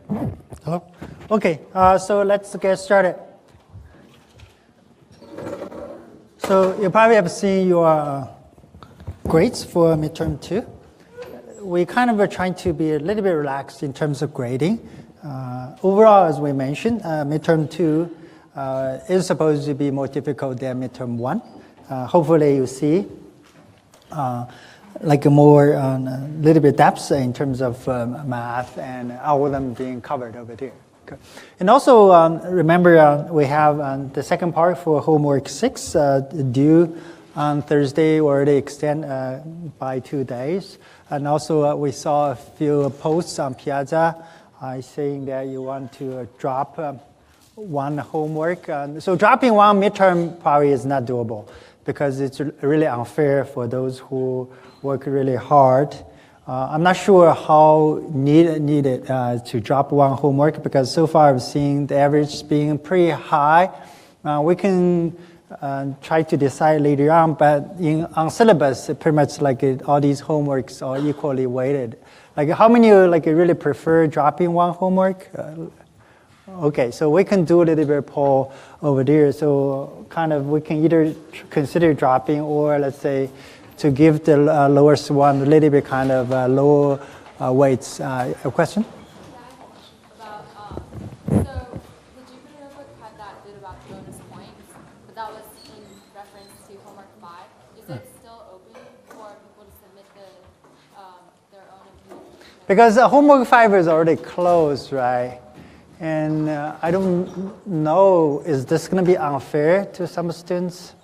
Hello? Okay, so let's get started. So you probably have seen your grades for midterm 2. We kind of are trying to be a little bit relaxed in terms of grading. Overall, as we mentioned, midterm 2 is supposed to be more difficult than midterm 1. Hopefully you see like a more little bit depth in terms of math and algorithm being covered over there. Okay. And also remember we have the second part for homework 6 due on Thursday, already extend by 2 days. And also we saw a few posts on Piazza saying that you want to drop one homework. So dropping one midterm probably is not doable because it's really unfair for those who work really hard. I'm not sure how needed to drop one homework because so far I've seen the average being pretty high. We can try to decide later on, but on syllabus, pretty much like all these homeworks are equally weighted. Like how many of you really prefer dropping one homework? Okay, so we can do a little bit of poll over there. So kind of we can either consider dropping or let's say to give the lowest one a little bit kind of low weights. A question? Yeah, I have a question about, so the Jupyter notebook had that bit about bonus points, but that was in reference to homework 5. Is it still open for people to submit their own opinion? Because homework 5 is already closed, right? And I don't know, is this going to be unfair to some students?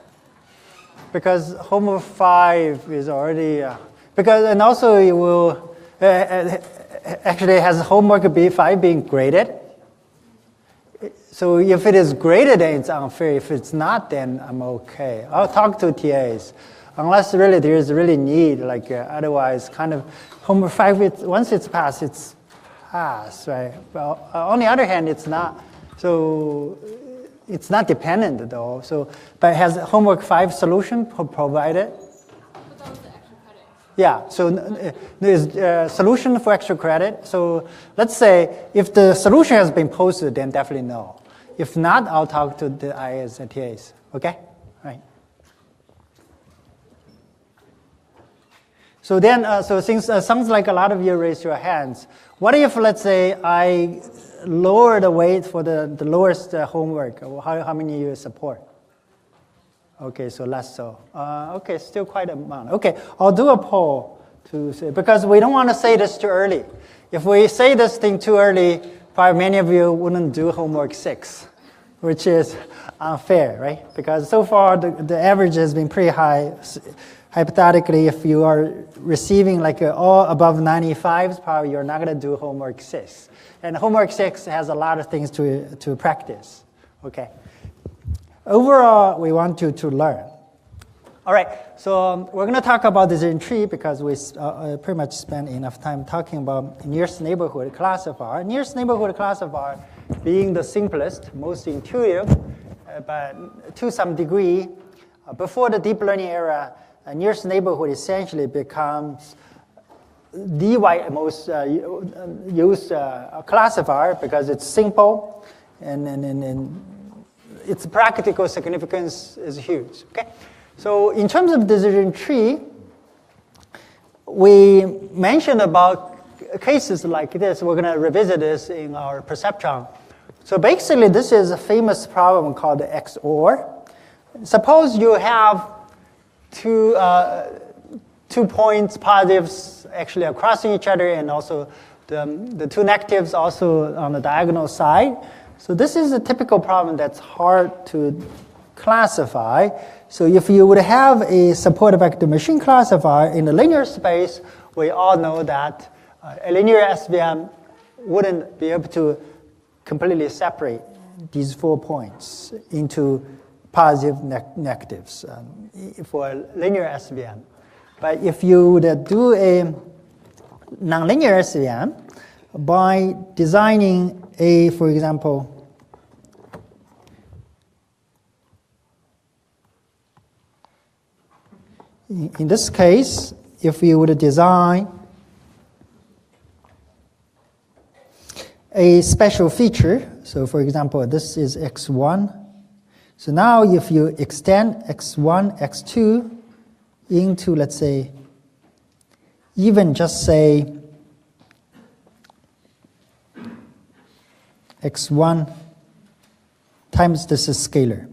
Because homework 5 is already, and also it will, actually has homework B5 being graded. So if it is graded, then it's unfair. If it's not, then I'm okay. I'll talk to TAs. Unless really there's really need, like otherwise kind of homework 5, once it's passed, it's passed, right? Well, on the other hand, it's not. So it's not dependent though. So, but has homework 5 solution provided? But that was the extra credit. Yeah, so there's a solution for extra credit. So let's say if the solution has been posted, then definitely no. If not, I'll talk to the IAs and TAs, okay? Right. So then, so since sounds like a lot of you raised your hands, what if, let's say, I lower the weight for the lowest homework? How many of you support? Okay, so less so. Okay, still quite a amount. Okay, I'll do a poll to say, because we don't want to say this too early. If we say this thing too early, probably many of you wouldn't do homework 6, which is unfair, right? Because so far the average has been pretty high. Hypothetically, if you are receiving like all above 95s, probably you're not going to do homework 6. And homework 6 has a lot of things to practice, okay? Overall, we want you to learn. All right, so we're going to talk about decision tree because we pretty much spent enough time talking about nearest neighborhood classifier. Nearest neighborhood classifier being the simplest, most intuitive, but to some degree, before the deep learning era, nearest neighborhood essentially becomes the most used classifier because it's simple and its practical significance is huge. Okay, so in terms of decision tree, we mentioned about cases like this. We're going to revisit this in our perceptron. So basically, this is a famous problem called the XOR. Suppose you have two points, positives, actually are crossing each other, and also the two negatives also on the diagonal side. So this is a typical problem that's hard to classify. So if you would have a supported vector machine classifier in the linear space, we all know that a linear SVM wouldn't be able to completely separate these 4 points into positive negatives for a linear SVM. But if you would do a nonlinear SVM by designing a, for example, in this case, if you would design a special feature. So for example, this is x1. So now if you extend x1, x2 into, let's say, even just say x1 times this is scalar.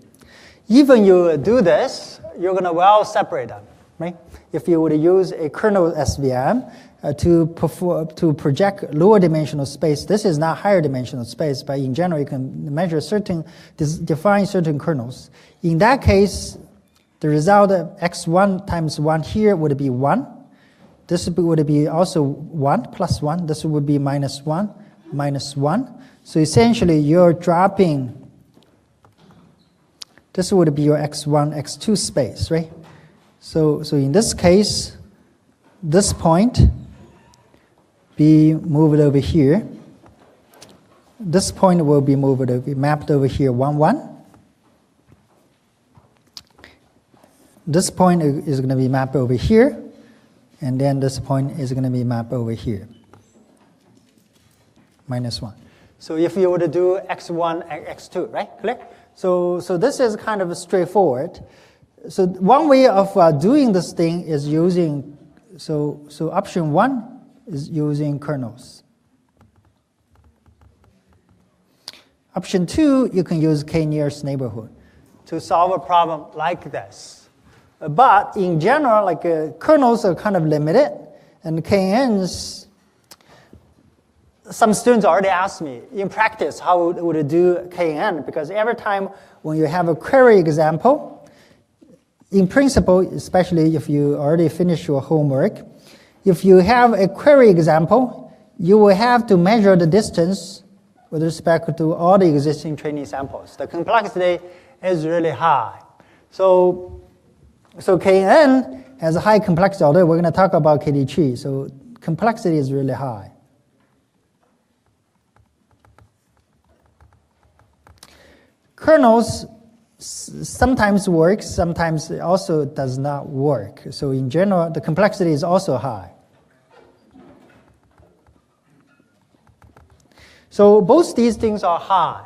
Even you do this, you're going to well separate them, right? If you would use a kernel SVM to project lower dimensional space, this is not higher dimensional space, but in general you can measure define certain kernels. In that case, the result of x1 times 1 here would be 1. This would be also 1 plus 1. This would be minus 1, minus 1. So essentially you're dropping, this would be your x1, x2 space, right? So in this case, this point be moved over here. This point will be mapped over here, 1, 1. This point is going to be mapped over here, and then this point is going to be mapped over here, minus 1. So if you were to do x1, x2, right? Clear? So this is kind of straightforward. So one way of doing this thing is using, so option 1 is using kernels. Option 2, you can use k-nearest neighborhood to solve a problem like this. But in general, like kernels are kind of limited, and KNs, some students already asked me, in practice, how would you do KN? Because every time when you have a query example, in principle, especially if you already finished your homework, if you have a query example, you will have to measure the distance with respect to all the existing training samples. The complexity is really high. So KN has a high complexity, although we're going to talk about KD tree. So complexity is really high. Kernels sometimes works, sometimes it also does not work. So in general, the complexity is also high. So both these things are high.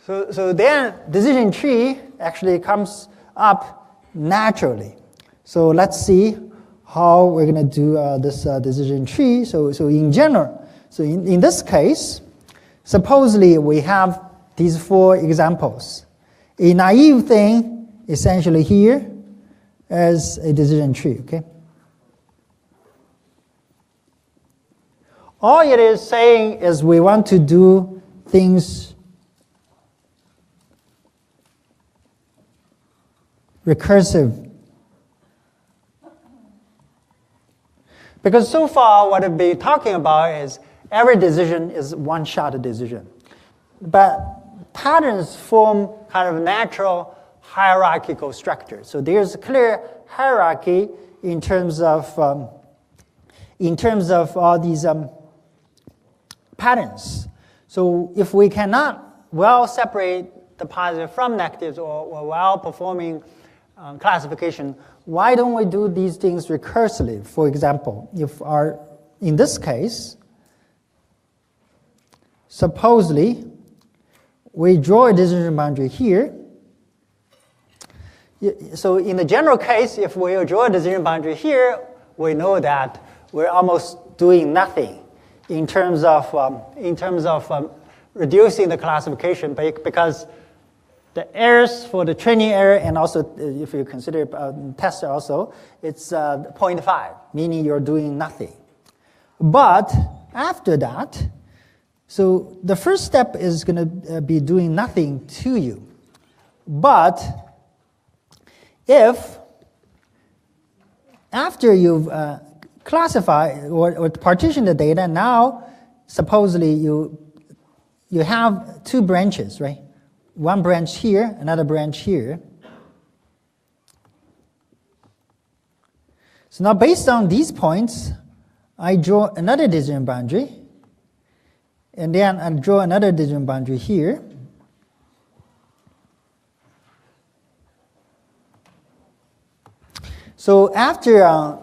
So then decision tree actually comes up naturally. So let's see how we're going to do this decision tree. So in general, so in this case, supposedly we have these 4 examples. A naive thing essentially here as a decision tree, okay? All it is saying is we want to do things recursive. Because so far what we've been talking about is every decision is one-shot decision. But patterns form kind of natural hierarchical structure. So there's a clear hierarchy in terms of all these patterns. So if we cannot well separate the positive from negatives or while performing classification, why don't we do these things recursively? For example, in this case, supposedly we draw a decision boundary here. So in the general case, if we draw a decision boundary here, we know that we're almost doing nothing in terms of reducing the classification, because the errors for the training error, and also if you consider test also, it's 0.5, meaning you're doing nothing. But after that, so the first step is going to be doing nothing to you. But if after you've classified or partitioned the data, now supposedly you have 2 branches, right? One branch here, another branch here. So now based on these points, I draw another decision boundary, and then I draw another decision boundary here. So after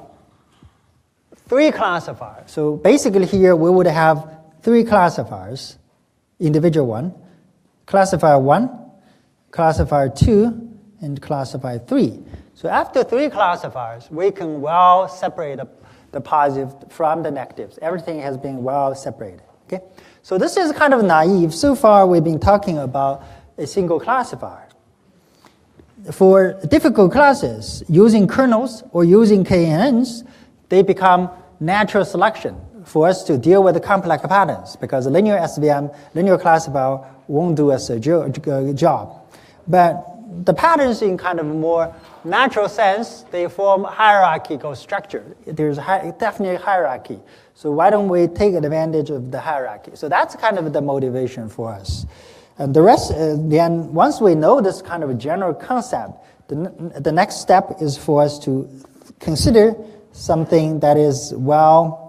3 classifiers, so basically here we would have 3 classifiers. individual one, classifier 1, classifier 2, and classifier 3. So after 3 classifiers, we can well separate the positive from the negatives. Everything has been well separated. Okay? So this is kind of naive. So far, we've been talking about a single classifier. For difficult classes, using kernels or using KNNs, they become natural selection for us to deal with the complex patterns, because linear SVM, linear classifier, won't do us a job. But the patterns in kind of more natural sense, they form hierarchical structure. There's definitely a hierarchy. So why don't we take advantage of the hierarchy? So that's kind of the motivation for us. And the rest, then once we know this kind of a general concept, the next step is for us to consider something that is well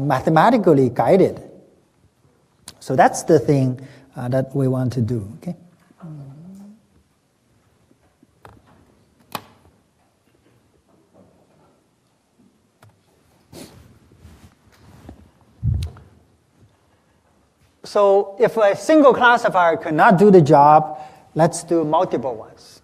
mathematically guided. So that's the thing that we want to do. Okay. So if a single classifier cannot do the job, let's do multiple ones.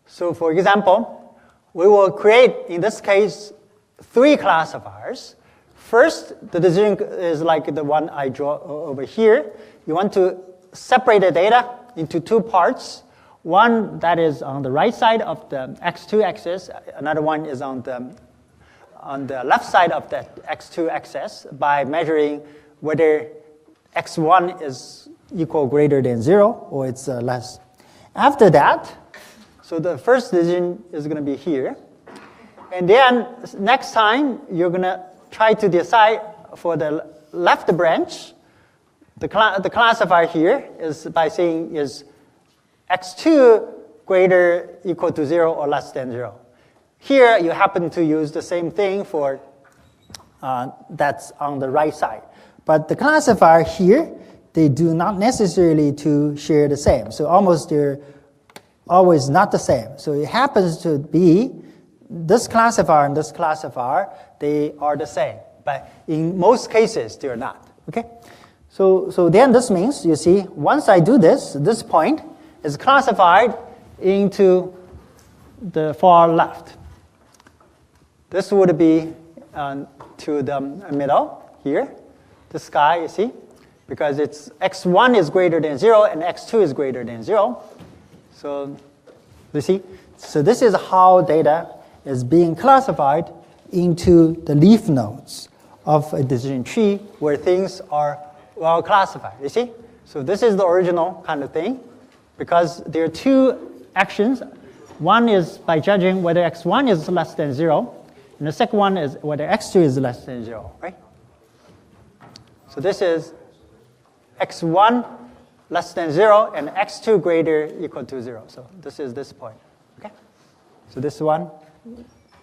So for example, we will create, in this case, 3 classifiers. First, the decision is like the one I draw over here. You want to separate the data into 2 parts. One that is on the right side of the x2 axis. Another one is on the left side of the x2 axis by measuring whether x1 is equal greater than 0 or it's less. After that, so the first decision is going to be here. And then next time, you're going to try to decide for the left branch, the classifier here is by saying is x2 greater equal to 0 or less than 0. Here, you happen to use the same thing for that's on the right side. But the classifier here, they do not necessarily to share the same. So almost they're always not the same. So it happens to be this classifier and this classifier, they are the same. But in most cases, they're not. Okay? So then this means, you see, once I do this, this point is classified into the far left. This would be to the middle here. This guy, you see, because it's x1 is greater than 0 and x2 is greater than 0. So you see, so this is how data is being classified into the leaf nodes of a decision tree where things are well classified. You see, so this is the original kind of thing, because there are 2 actions. One is by judging whether x1 is less than 0, and the second one is whether x2 is less than 0, right? So this is x1 less than 0 and x2 greater equal to 0. So this is this point. Okay? So this one,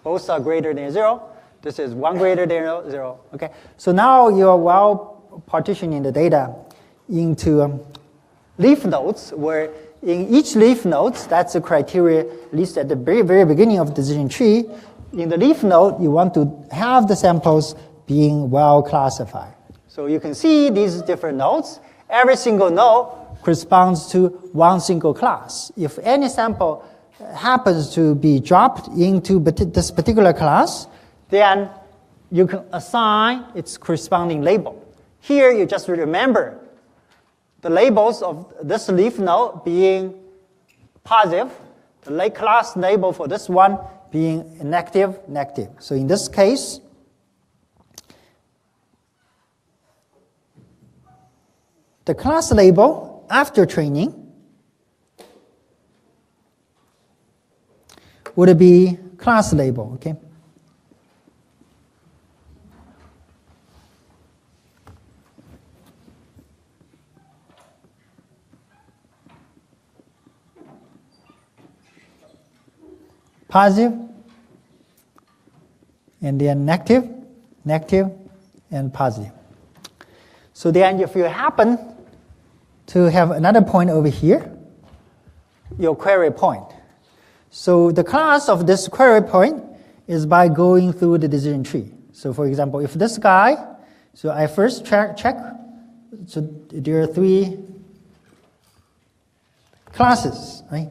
both are greater than 0. This is 1 greater than 0. Okay? So now you're well partitioning the data into leaf nodes, where in each leaf nodes, that's the criteria, at least at the very, very beginning of the decision tree. In the leaf node, you want to have the samples being well classified. So you can see these different nodes. Every single node corresponds to one single class. If any sample happens to be dropped into this particular class, then you can assign its corresponding label. Here, you just remember the labels of this leaf node being positive, the class label for this one being negative, negative. So in this case, the class label after training would be class label, okay? Positive, and then negative, negative, and positive. So then if you happen to have another point over here, your query point. So the class of this query point is by going through the decision tree. So for example, if this guy, so I first check So there are three classes, right?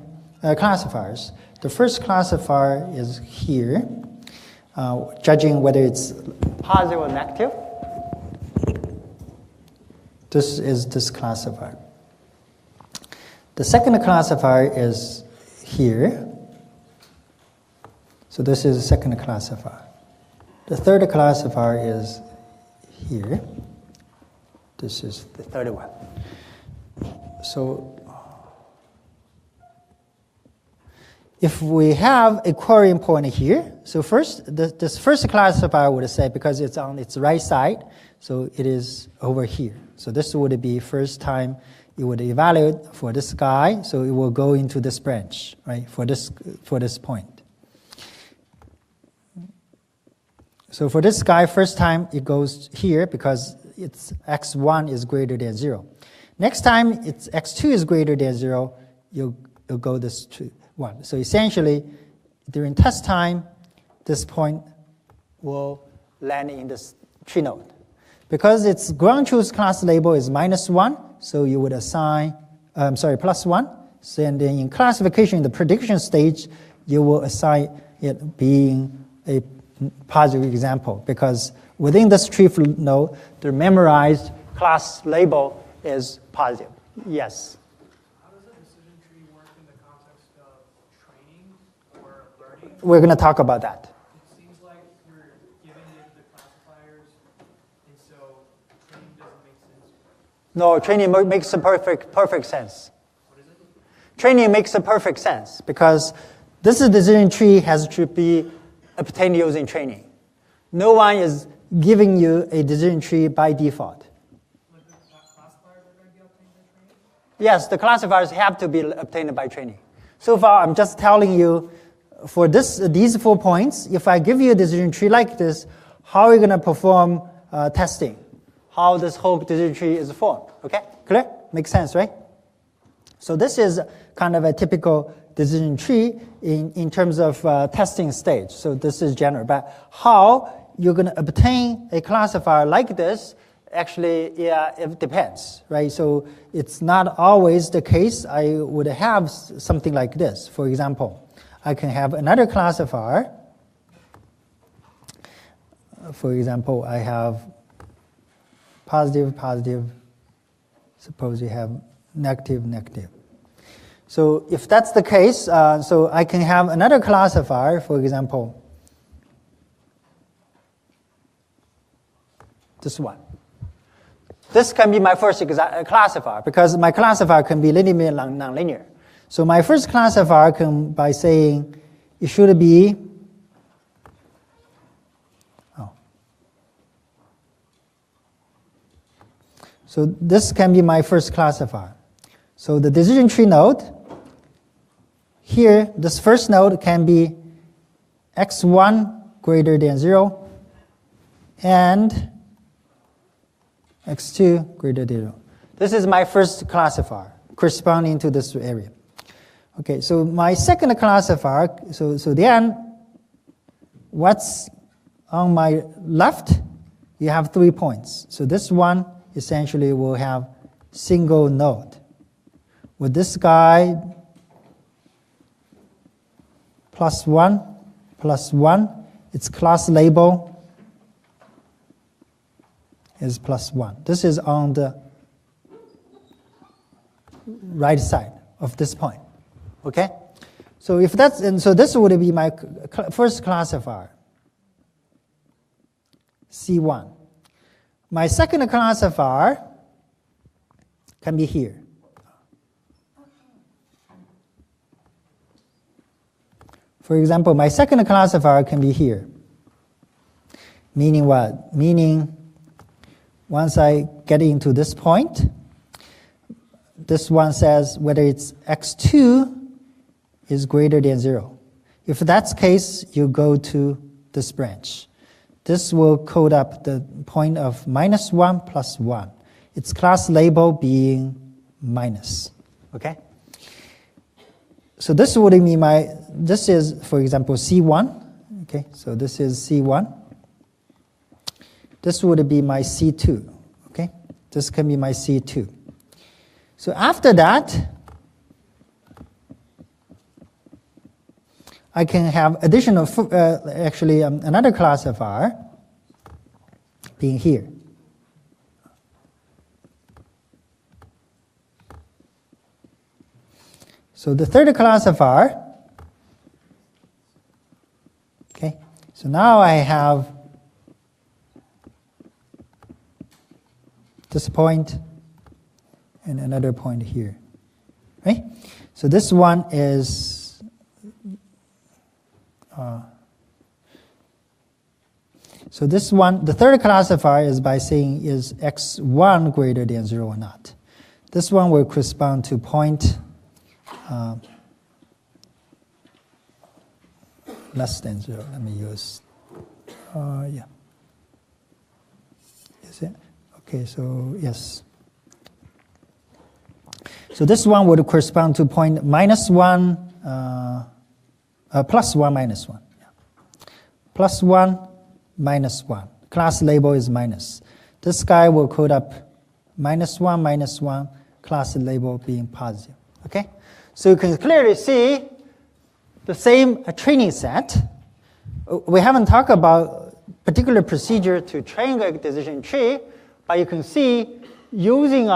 Classifiers. The first classifier is here, judging whether it's positive or negative. This is this classifier. The second classifier is here. So this is the second classifier. The third classifier is here. This is the third one. So if we have a quarrying point here, so first, this first classifier would say, because it's on its right side, so it is over here. So this would be first time it would evaluate for this guy, so it will go into this branch, right, for this point. So for this guy, first time it goes here because it's x1 is greater than 0. Next time it's x2 is greater than 0, you'll go this to 1. So essentially, during test time, this point will land in this tree node. Because its ground truth class label is -1, so you would assign, +1. So and then in classification, in the prediction stage, you will assign it being a positive example, because within this tree node, the memorized class label is positive. Yes? How does a decision tree work in the context of training or learning? We're going to talk about that. It seems like you're giving it the classifiers, and so training doesn't make sense. No, training makes a perfect sense. What is it? Training makes a perfect sense because this decision tree has to be obtained using training. No one is giving you a decision tree by default. But the classifiers are going to be obtained by training? Yes, the classifiers have to be obtained by training. So far, I'm just telling you, for these 4 points, if I give you a decision tree like this, how are you going to perform testing? How this whole decision tree is formed, okay? Clear? Makes sense, right? So this is kind of a typical decision tree in terms of testing stage. So this is general. But how you're going to obtain a classifier like this, actually, yeah, it depends, right? So it's not always the case. I would have something like this. For example, I can have another classifier. For example, I have positive, positive. Suppose you have negative, negative. So if that's the case, so I can have another classifier, for example, this one. This can be my first classifier because my classifier can be linear and nonlinear. So my first classifier can, by saying it should be, so this can be my first classifier. So the decision tree node, here, this first node can be x1 greater than 0 and x2 greater than 0. This is my first classifier corresponding to this area. Okay, so my second classifier, so then what's on my left? You have 3 points. So this one essentially will have single node. With this guy, +1, its class label is +1. This is on the right side of this point. Okay? So if that's, and so this would be my first classifier, C1. My second classifier can be here. For example, my second classifier can be here. Meaning what? Meaning once I get into this point, this one says whether it's x2 is greater than 0. If that's the case, you go to this branch. This will code up the point of -1 + 1. Its class label being minus. Okay? So this would mean this is, for example, C1. Okay, so this is C1. This would be my C2. Okay, This can be my C2. So after that, I can have additional, another classifier being here. So the third classifier, okay, so now I have this point and another point here, right? So this one is, so this one, the third classifier is by saying is x1 greater than 0 or not. This one will correspond to point less than 0. Let me use, yeah. Is it? Okay, so yes. So this one would correspond to point -1, +1 -1. Yeah. +1 -1. Class label is minus. This guy will code up -1 -1, class label being positive. Okay? So you can clearly see the same training set. We haven't talked about particular procedure to train a decision tree, but you can see using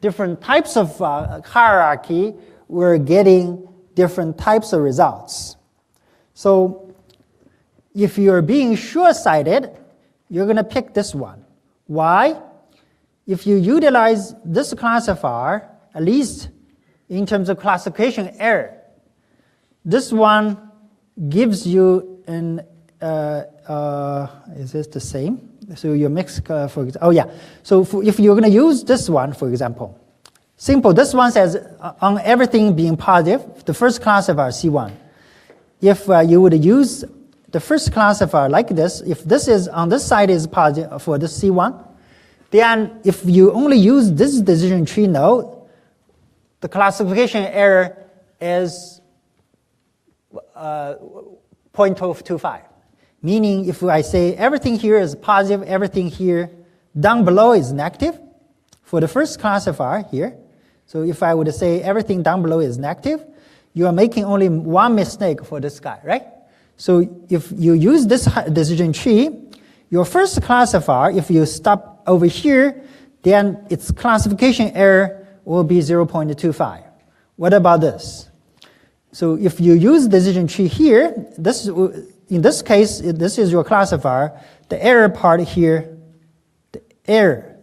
different types of hierarchy, we're getting different types of results. So if you're being short-sighted, you're going to pick this one. Why? If you utilize this classifier, at least in terms of classification error, this one gives you an, is this the same? So your mix, for example, oh yeah. So if you're going to use this one, for example, simple, this one says on everything being positive, the first classifier, C1. If you would use the first classifier like this, if this is on this side is positive for this C1, then if you only use this decision tree node, the classification error is 0.25. Meaning if I say everything here is positive, everything here down below is negative, for the first classifier here, so if I would say everything down below is negative, you are making only one mistake for this guy, right? So if you use this decision tree, your first classifier, if you stop over here, then its classification error will be 0.25. What about this? So if you use decision tree here, in this case, this is your classifier. The error part here, the error.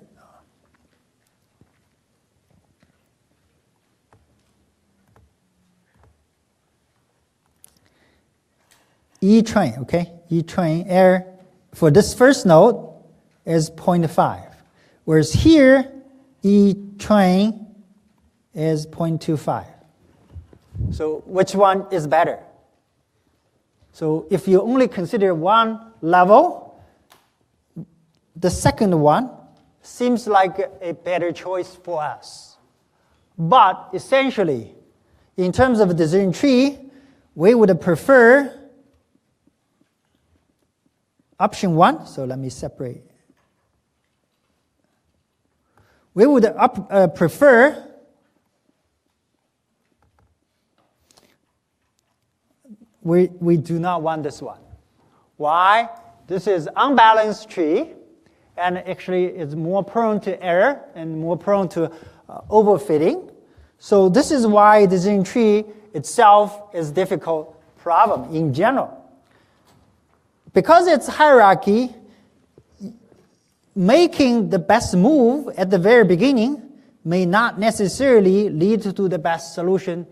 E train, okay? E train error for this first node is 0.5. Whereas here, E train is 0.25. So which one is better? So if you only consider one level, the second one seems like a better choice for us. But essentially, in terms of decision tree, we would prefer option 1. So let me separate. We would prefer we do not want this one. Why? This is unbalanced tree, and actually it's more prone to error and more prone to overfitting. So this is why decision tree itself is a difficult problem in general. Because it's hierarchy, making the best move at the very beginning may not necessarily lead to the best solution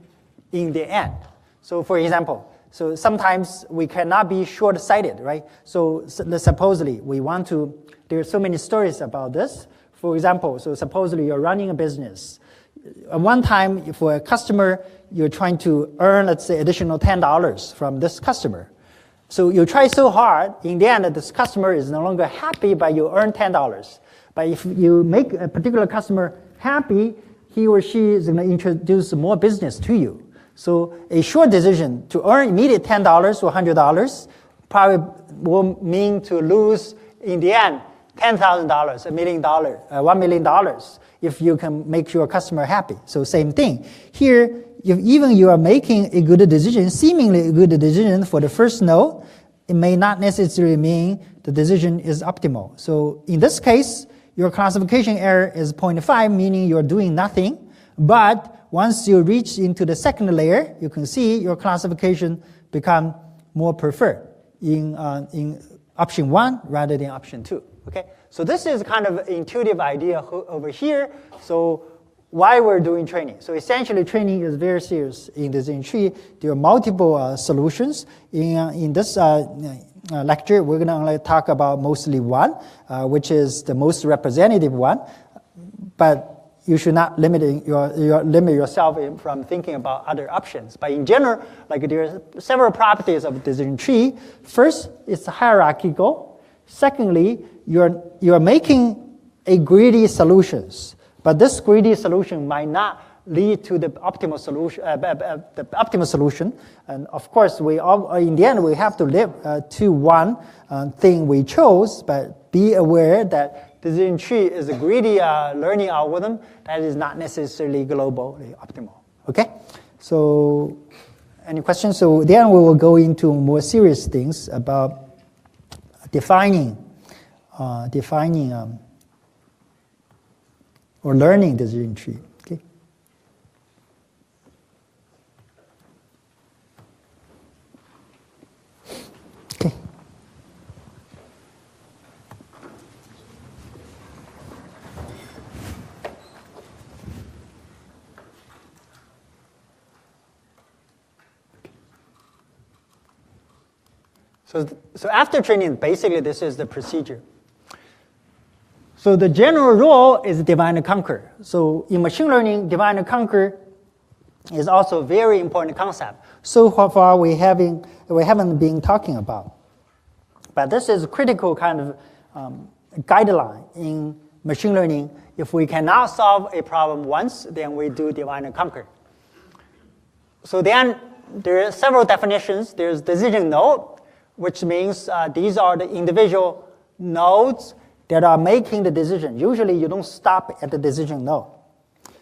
in the end. So for example, so sometimes we cannot be short-sighted, right? So supposedly we want to, there are so many stories about this. For example, so supposedly you're running a business. At one time for a customer, you're trying to earn, let's say, additional $10 from this customer. So you try so hard, in the end, this customer is no longer happy, but you earn $10. But if you make a particular customer happy, he or she is going to introduce more business to you. So a short decision to earn immediate $10 or $100 probably will mean to lose, in the end, $10,000, $1 million, $1 million, if you can make your customer happy. So same thing. Here, if even you are making a good decision, seemingly a good decision for the first node, it may not necessarily mean the decision is optimal. So in this case, your classification error is 0.5, meaning you're doing nothing. But once you reach into the second layer, you can see your classification become more preferred in option 1 rather than option 2. Okay? So this is kind of intuitive idea over here. So why we're doing training. So essentially training is very serious in decision tree. There are multiple solutions. In this lecture, we're going to only talk about mostly one, which is the most representative one. But you should not limit yourself from thinking about other options. But in general, like there are several properties of decision tree. First, it's hierarchical. Secondly, you're making a greedy solutions. But this greedy solution might not lead to the optimal solution. And of course, in the end, we have to live to one thing we chose. But be aware that decision tree is a greedy learning algorithm that is not necessarily globally optimal. Okay? So, any questions? So then we will go into more serious things about defining or learning decision tree. Okay. Okay. So after training, basically this is the procedure. So the general rule is divide and conquer. So in machine learning, divide and conquer is also a very important concept. So far we haven't been talking about. But this is a critical kind of guideline in machine learning. If we cannot solve a problem once, then we do divide and conquer. So then there are several definitions. There's decision node, which means these are the individual nodes that are making the decision. Usually you don't stop at the decision node.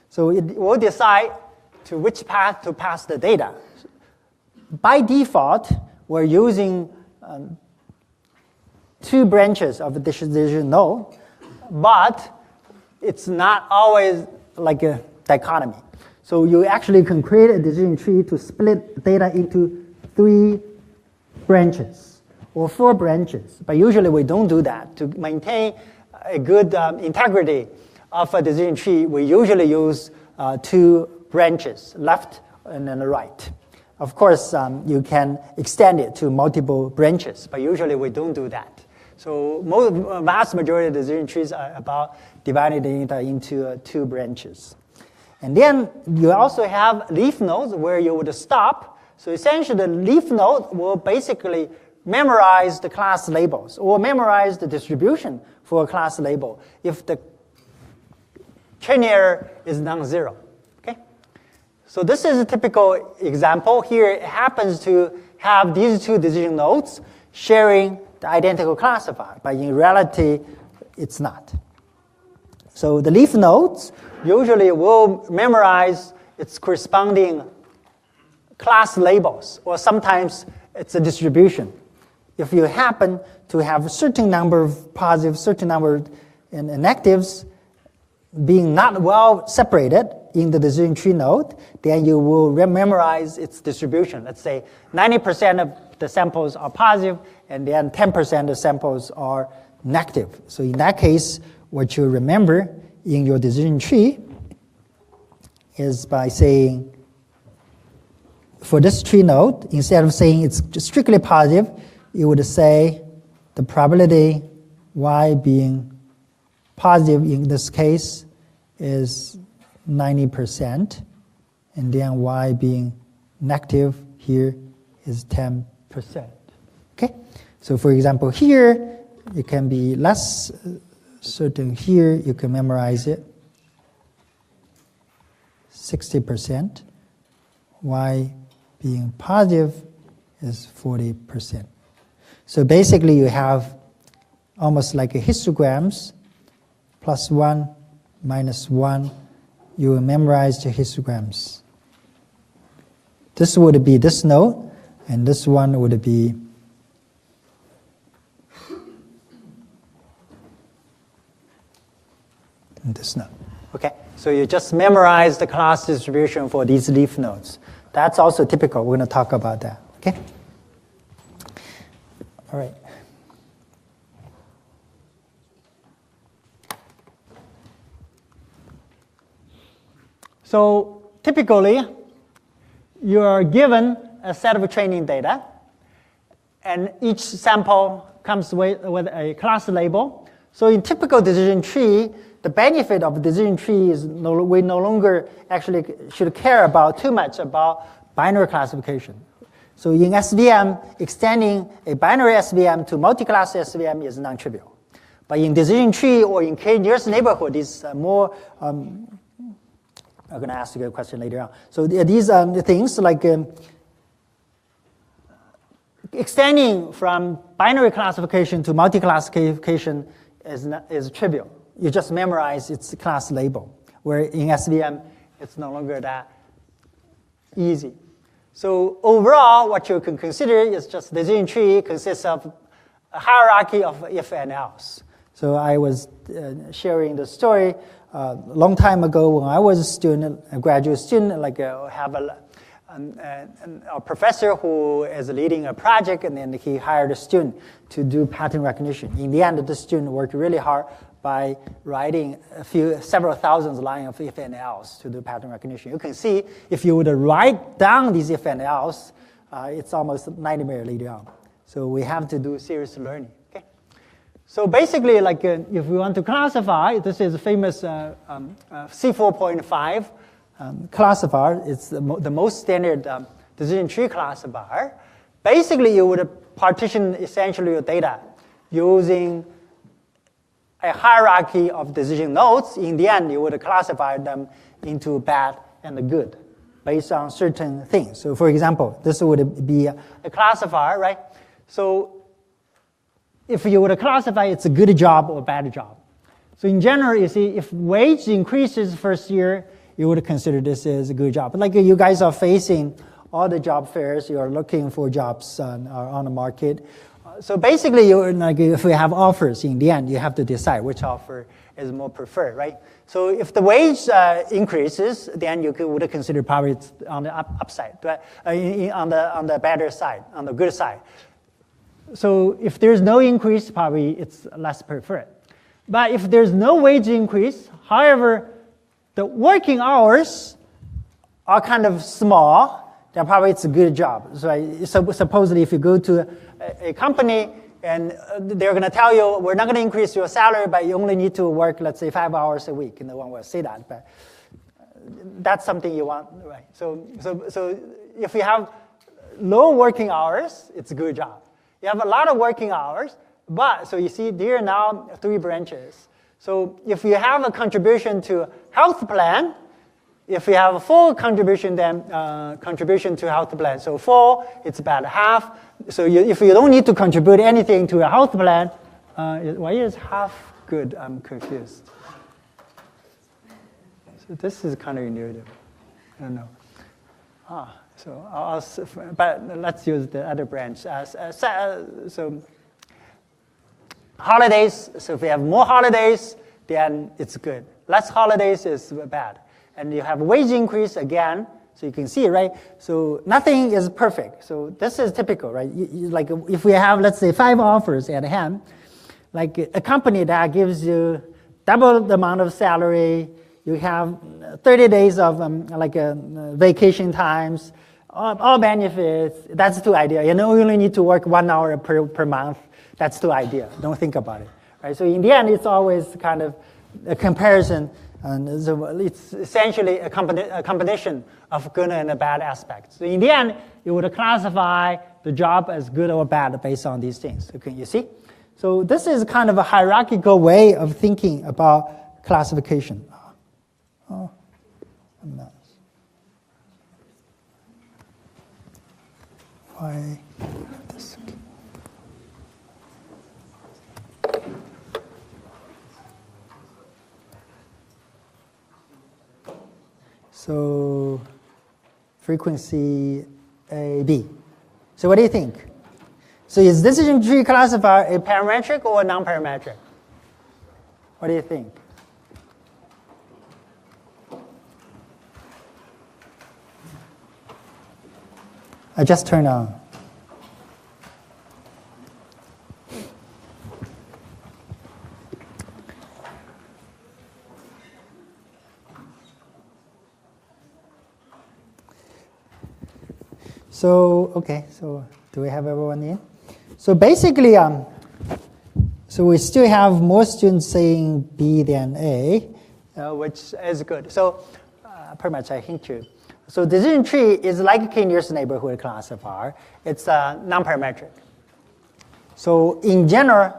So it will decide to which path to pass the data. By default, we're using 2 branches of the decision node, but it's not always like a dichotomy. So you actually can create a decision tree to split data into 3 branches or 4 branches. But usually we don't do that. To maintain a good integrity of a decision tree, we usually use 2 branches, left and then the right. Of course, you can extend it to multiple branches, but usually we don't do that. So vast majority of decision trees are about dividing the data into 2 branches. And then you also have leaf nodes where you would stop. So essentially the leaf node will basically memorize the class labels or memorize the distribution for a class label if the training error is non-zero. Okay? So this is a typical example. Here it happens to have these 2 decision nodes sharing the identical classifier, but in reality, it's not. So the leaf nodes usually will memorize its corresponding class labels, or sometimes it's a distribution. If you happen to have a certain number of positives, certain number of negatives being not well separated in the decision tree node, then you will memorize its distribution. Let's say 90% of the samples are positive, and then 10% of the samples are negative. So in that case, what you remember in your decision tree is by saying, for this tree node, instead of saying it's strictly positive, you would say the probability y being positive in this case is 90%, and then y being negative here is 10%. Okay? So for example, here it can be less certain. Here you can memorize it 60%. Y being positive is 40%. So basically you have almost like a histograms, +1, -1. You will memorize the histograms. This would be this node, and this one would be this node. Okay, so you just memorize the class distribution for these leaf nodes. That's also typical. We're going to talk about that. Okay. All right. So typically, you are given a set of training data, and each sample comes with a class label. So in typical decision tree, the benefit of decision tree is we no longer actually should care about too much about binary classification. So in SVM, extending a binary SVM to multi-class SVM is non-trivial. But in decision tree or in k-nearest neighborhood is more. I'm going to ask you a question later on. So these things like extending from binary classification to multi-classification is trivial. You just memorize its class label, where in SVM, it's no longer that easy. So overall, what you can consider is just the decision tree consists of a hierarchy of if and else. So I was sharing the story a long time ago when I was a student, a graduate student, like have a professor who is leading a project, and then he hired a student to do pattern recognition. In the end, the student worked really hard by writing several thousand lines of if and else to do pattern recognition. You can see if you would write down these if and else, it's almost a nightmare later on. So we have to do serious learning. Okay. So basically, like if we want to classify, this is a famous C4.5 classifier. It's the most standard decision tree classifier. Basically, you would partition essentially your data using a hierarchy of decision nodes. In the end, you would classify them into bad and good based on certain things. So for example, this would be a classifier, right? So if you would classify it's a good job or bad job. So in general, you see, if wage increases first year, you would consider this as a good job. But like you guys are facing all the job fairs, you are looking for jobs on the market. So basically, like if we have offers, in the end, you have to decide which offer is more preferred, right? So if the wage increases, then you would consider probably it's on the upside, right? On the better side, on the good side. So if there's no increase, probably it's less preferred. But if there's no wage increase, however, the working hours are kind of small, then probably it's a good job. So supposedly if you go to a company and they're going to tell you, we're not going to increase your salary, but you only need to work, let's say, 5 hours a week. And no one will say that, but that's something you want, right? So if you have low working hours, it's a good job. You have a lot of working hours, but so you see there are now 3 branches. So if you have a contribution to health plan, if you have a full contribution, then contribution to health plan. So full, it's about half. So if you don't need to contribute anything to a health plan, why is half good? I'm confused. So this is kind of intuitive. I don't know. But let's use the other branch. So holidays. So if you have more holidays, then it's good. Less holidays is bad. And you have wage increase again, so you can see, right? So nothing is perfect. So this is typical, right? Like if we have, let's say, 5 offers at hand, like a company that gives you double the amount of salary, you have 30 days of vacation times, all benefits, that's too ideal. You only need to work 1 hour per month. That's too ideal. Don't think about it, right? So in the end, it's always kind of a comparison. And so it's essentially a combination of good and bad aspects. So in the end, you would classify the job as good or bad based on these things. Okay, you see? So this is kind of a hierarchical way of thinking about classification. Oh, I'm not. Why this? So frequency AB. So what do you think? So is decision tree classifier a parametric or a non-parametric? What do you think? I just turned on. So, okay, so do we have everyone in? So basically, so we still have more students saying B than A, which is good. So pretty much I hint you. So decision tree is like a k-nearest neighborhood classifier. It's non-parametric. So in general,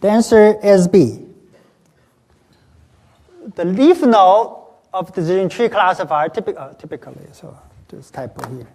the answer is B. The leaf node of decision tree classifier typically, so this typo here.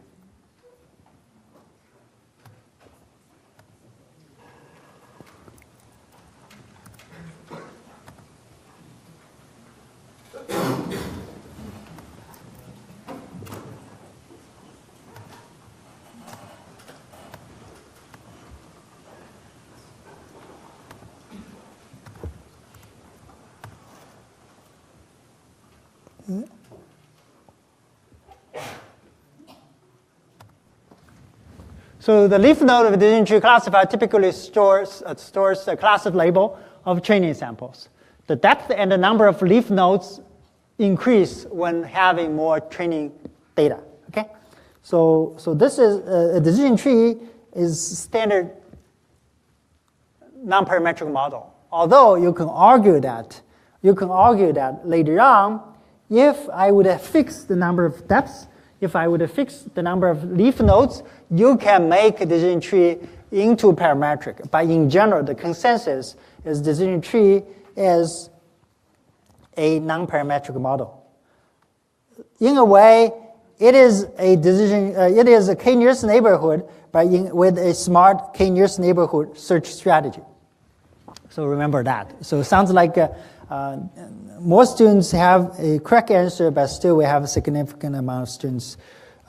So the leaf node of the decision tree classifier typically stores a class of label of training samples. The depth and the number of leaf nodes increase when having more training data. Okay, so this is a decision tree is standard non-parametric model. Although you can argue that later on, if I would have fixed the number of depths, if I would have fixed the number of leaf nodes, you can make a decision tree into parametric. But in general, the consensus is decision tree is a non-parametric model. In a way, it is a k-nearest neighborhood, but with a smart k-nearest neighborhood search strategy. So remember that. So it sounds like most students have a correct answer, but still we have a significant amount of students,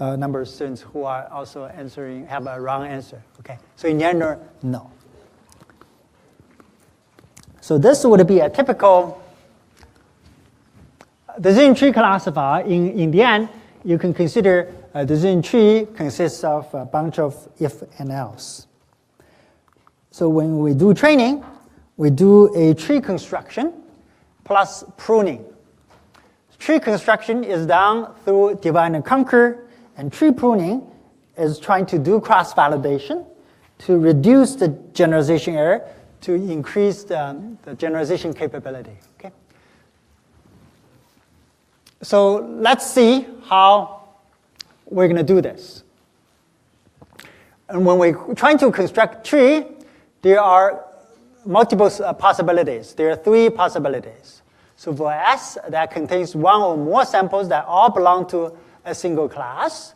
number of students who are also have a wrong answer. Okay, so in general, no. So this would be a typical decision tree classifier. In the end, you can consider a decision tree consists of a bunch of if and else. So when we do training, we do a tree construction plus pruning. Tree construction is done through divide and conquer, and tree pruning is trying to do cross-validation to reduce the generalization error to increase the generalization capability. Okay? So let's see how we're going to do this. And when we're trying to construct tree, there are multiple possibilities. There are three possibilities. So for S, that contains one or more samples that all belong to a single class,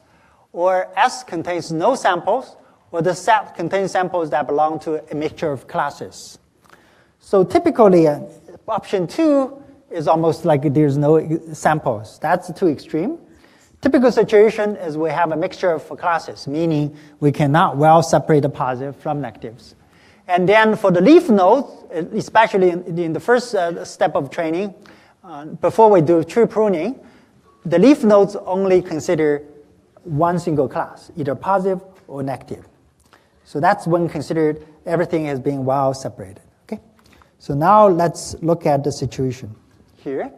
or S contains no samples, or the set contains samples that belong to a mixture of classes. So typically, option 2 is almost like there's no samples. That's too extreme. Typical situation is we have a mixture of classes, meaning we cannot well separate the positive from negatives. And then for the leaf nodes, especially in the first step of training, before we do tree pruning, the leaf nodes only consider one single class, either positive or negative. So that's when considered everything as being well separated. Okay? So now let's look at the situation here.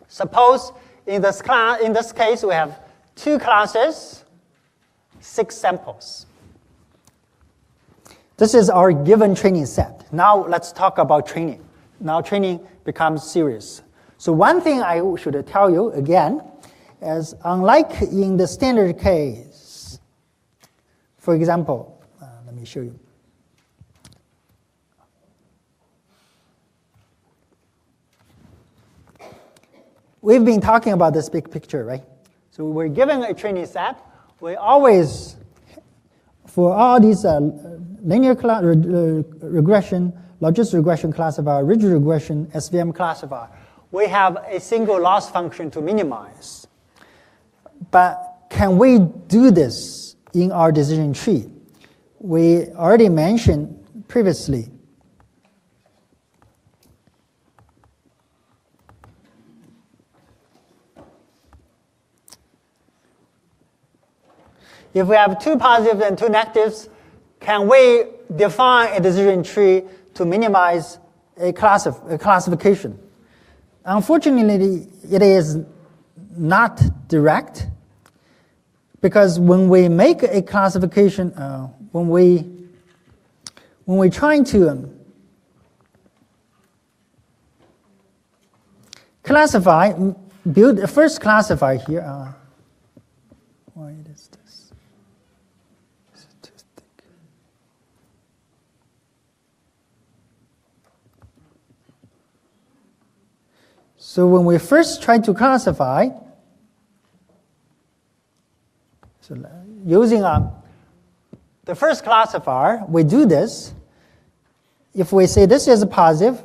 Suppose in this case we have 2 classes, 6 samples. This is our given training set. Now let's talk about training. Now training becomes serious. So one thing I should tell you again is, unlike in the standard case, for example, let me show you. We've been talking about this big picture, right? So we're given a training set. We always, for all these linear regression, logistic regression classifier, rigid regression, SVM classifier. We have a single loss function to minimize. But can we do this in our decision tree? We already mentioned previously. If we have two positives and two negatives, can we define a decision tree to minimize a classification? Unfortunately, it is not direct, because when we make a classification, when we're trying to classify, build a first classifier here. Why is this? Statistic. So when we first try to classify, so using the first classifier, we do this. If we say this is a positive,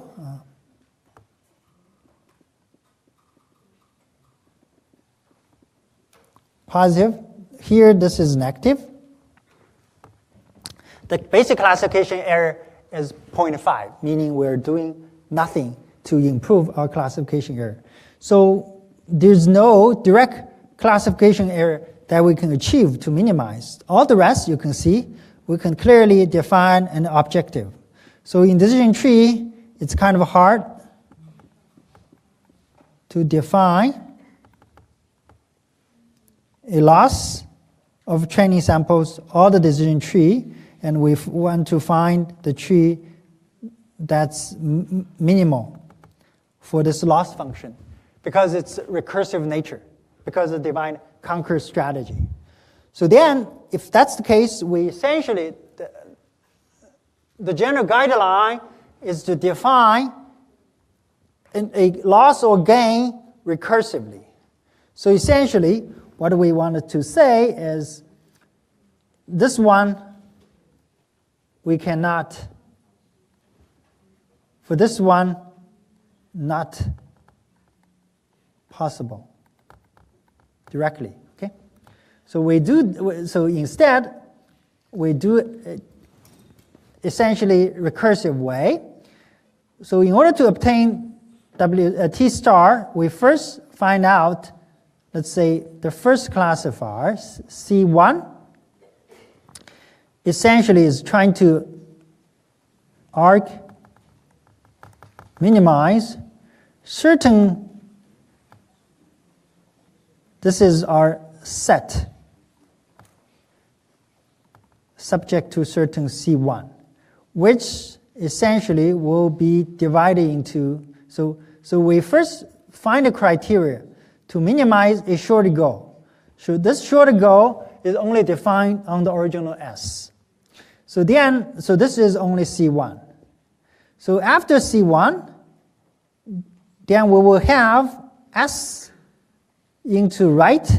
here this is negative, the basic classification error is 0.5, meaning we're doing nothing to improve our classification error. So there's no direct classification error that we can achieve to minimize. All the rest, you can see, we can clearly define an objective. So in decision tree, it's kind of hard to define a loss of training samples or the decision tree, and we want to find the tree that's minimal for this loss function, because it's recursive nature, because of divide conquer strategy. So then, if that's the case, we essentially, the general guideline is to define a loss or gain recursively. So essentially, what we wanted to say is this one, we cannot, for this one, not possible directly, okay? So we do, so instead, we do it essentially recursive way. So in order to obtain T star, we first find out, let's say, the first classifier, C1, essentially is trying to minimize certain, this is our set subject to certain C1, which essentially will be divided into, so we first find a criteria to minimize a short goal. So this short goal is only defined on the original S. So this is only C1. So after C1, then we will have S into right,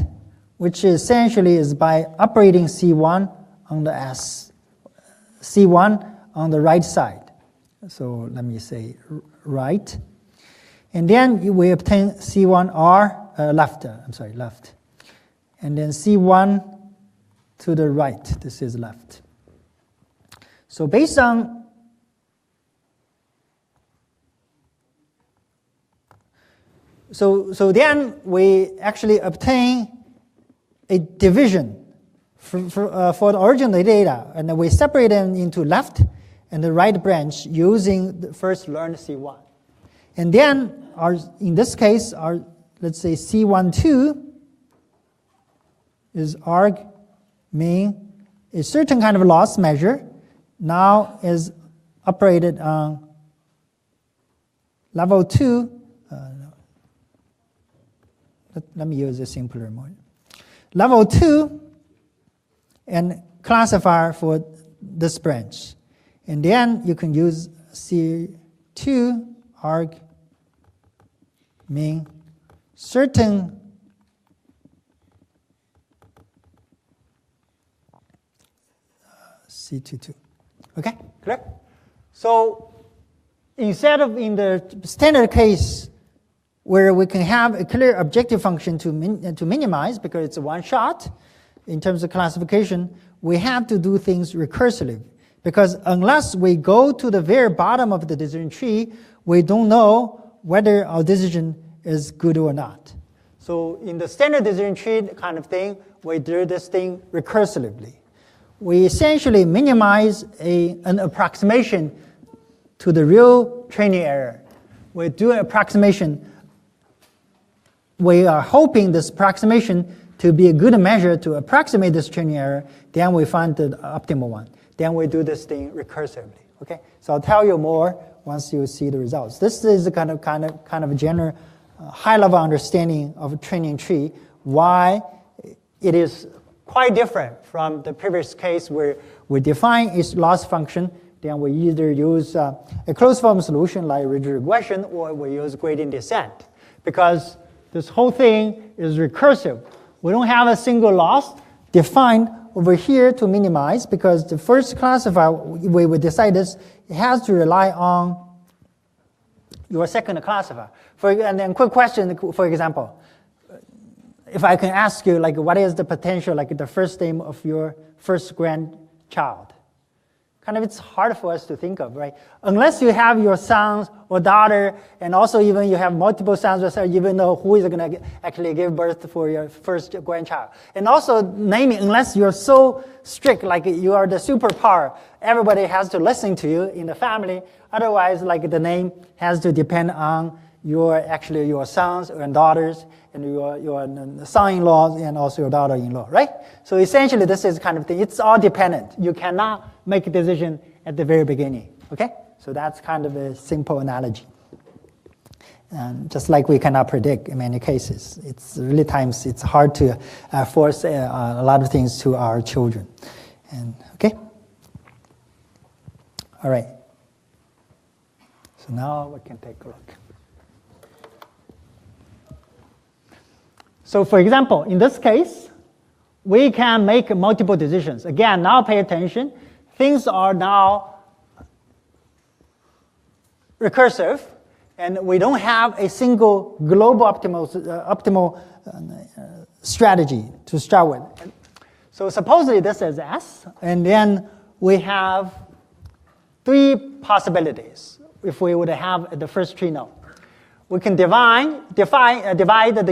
which essentially is by operating C1 on the S, C1 on the right side. So let me say right. And then we obtain C1R, left. And then C1 to the right, this is left. So based on So then we actually obtain a division for the original data, and then we separate them into left and the right branch using the first learned C1. And then in this case, let's say C12 is arg mean a certain kind of loss measure now is operated on level 2. Let me use a simpler mode. Level 2 and classifier for this branch. And then you can use C2 arg mean certain C22. Okay, clear? So instead of in the standard case where we can have a clear objective function to minimize because it's a one shot in terms of classification, we have to do things recursively. Because unless we go to the very bottom of the decision tree, we don't know whether our decision is good or not. So in the standard decision tree kind of thing, we do this thing recursively. We essentially minimize an approximation to the real training error. We do an approximation. We are hoping this approximation to be a good measure to approximate this training error. Then we find the optimal one. Then we do this thing recursively. Okay, so I'll tell you more once you see the results. This is a kind of general, high-level understanding of a training tree. Why it is quite different from the previous case where we define its loss function. Then we either use a closed form solution like ridge regression, or we use gradient descent, because this whole thing is recursive. We don't have a single loss defined over here to minimize, because the first classifier we would decide this, it has to rely on your second classifier. And then quick question, for example, if I can ask you, like, what is the potential, like the first name of your first grandchild? Kind of, it's hard for us to think of, right? Unless you have your son or daughter, and also even you have multiple sons or daughters, you even know who is going to actually give birth for your first grandchild. And also naming, unless you're so strict, like you are the superpower, everybody has to listen to you in the family. Otherwise, like the name has to depend on your sons and daughters, and your son-in-law and also your daughter-in-law, right? So essentially, this is kind of thing. It's all dependent. You cannot make a decision at the very beginning, okay? So that's kind of a simple analogy. And just like we cannot predict in many cases, it's really times it's hard to force a lot of things to our children. And okay, all right. So now we can take a look. So for example, in this case, we can make multiple decisions. Again, now pay attention. Things are now recursive, and we don't have a single global optimal strategy to start with. So supposedly this is S, and then we have three possibilities if we would have the first tree node. We can divide the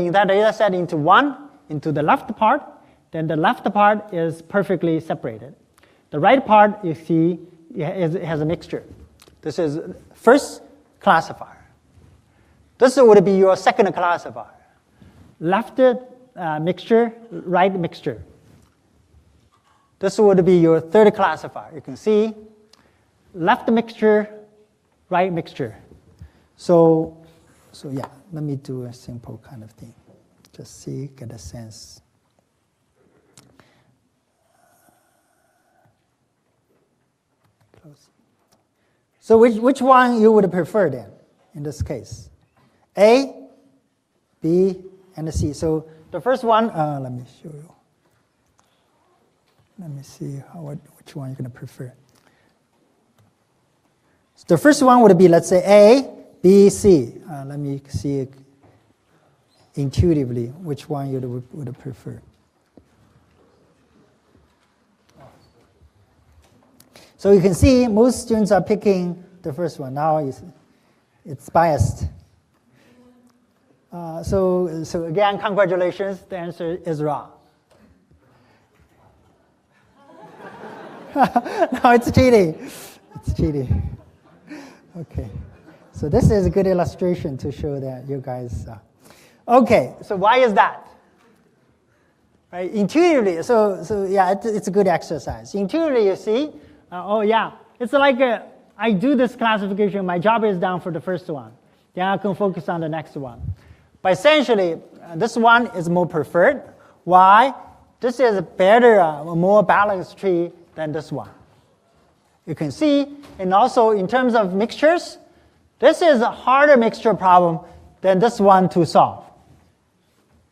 entire data set into one, into the left part. Then the left part is perfectly separated. The right part, you see, has a mixture. This is first classifier. This would be your second classifier. Left mixture, right mixture. This would be your third classifier. You can see left mixture, right mixture. So yeah, let me do a simple kind of thing. Just see, get a sense. Close. So which one you would prefer then, in this case? A, B, and C. So the first one, let me show you. Let me see which one you're going to prefer. So the first one would be, let's say, A, B, C. Let me see intuitively which one you would prefer. So you can see most students are picking the first one. Now it's biased. So again, congratulations. The answer is wrong. No, it's cheating. It's cheating. Okay. So this is a good illustration to show that you guys. Okay. So why is that? Right. Intuitively. So yeah, it's a good exercise. Intuitively, you see. Oh yeah. It's like I do this classification. My job is done for the first one. Then I can focus on the next one. But essentially, this one is more preferred. Why? This is a better, more balanced tree than this one. You can see, and also in terms of mixtures, this is a harder mixture problem than this one to solve.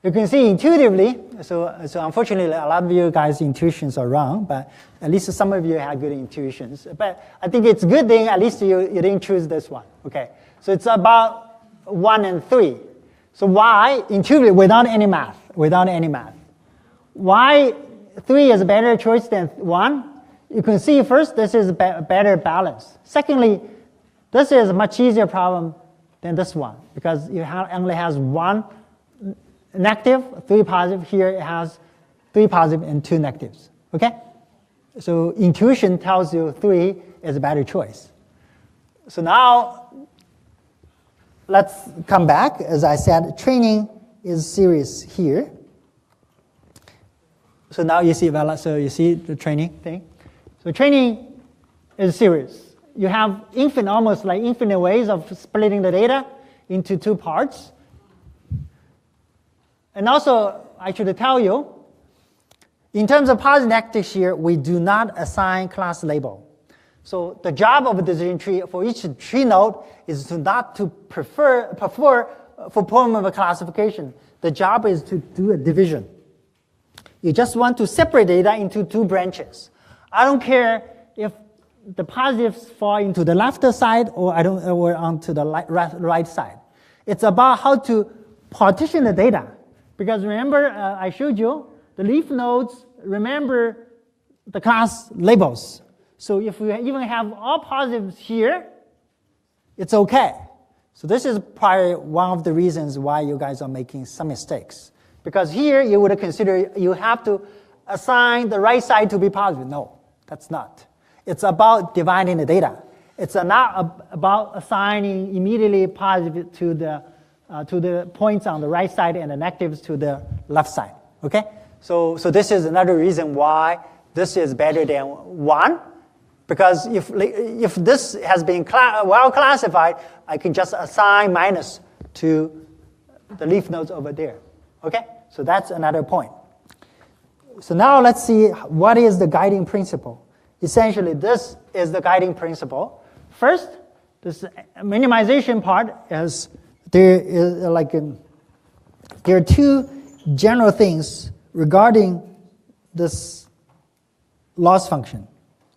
You can see intuitively, so unfortunately a lot of you guys' intuitions are wrong, but at least some of you have good intuitions. But I think it's a good thing at least you didn't choose this one, okay? So it's about 1 and 3. So why, intuitively, without any math, why 3 is a better choice than 1? You can see first, this is better balance. Secondly, this is a much easier problem than this one because it only has 1 negative, 3 positive. Here it has 3 positive and 2 negatives, okay? So intuition tells you 3 is a better choice. So now, let's come back. As I said, training is serious here. So now you see, so you see the training thing. So training is serious. You have almost like infinite ways of splitting the data into 2 parts. And also, I should tell you, in terms of positive negatives here, we do not assign class label. So the job of a decision tree for each tree node is not to perform a classification. The job is to do a division. You just want to separate data into 2 branches. I don't care if the positives fall into the left side or onto the right side. It's about how to partition the data. Because remember, I showed you, the leaf nodes remember the class labels. So if we even have all positives here, it's okay. So this is probably one of the reasons why you guys are making some mistakes. Because here you would consider you have to assign the right side to be positive. No, that's not. It's about dividing the data. It's not about assigning immediately positive to the points on the right side and the negatives to the left side. Okay? So this is another reason why this is better than 1. Because if this has been well classified, I can just assign minus to the leaf nodes over there. Okay? So that's another point. So now let's see what is the guiding principle. Essentially, this is the guiding principle. First, this minimization part is there are 2 general things regarding this loss function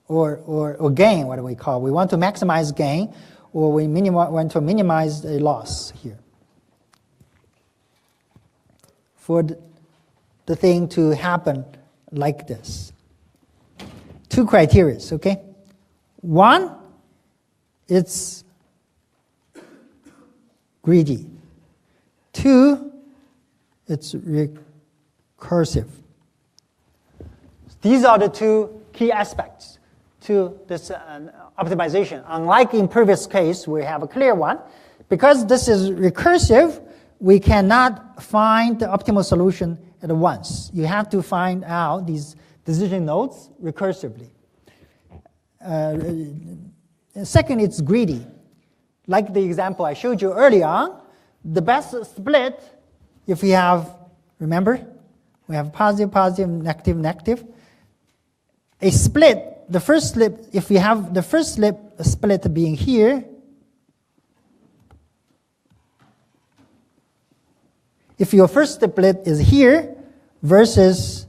or gain, what do we call? We want to maximize gain or we want to minimize the loss here. For the thing to happen like this. 2 criteria, okay? 1, it's greedy. 2, it's recursive. These are the 2 key aspects to this optimization. Unlike in previous case, we have a clear one. Because this is recursive, we cannot find the optimal solution at once. You have to find out these decision nodes recursively. Second, it's greedy. Like the example I showed you earlier on, the best split, if we have, remember, we have positive, positive, negative, negative. A split, the first split, if we have the first split being here, if your first split is here versus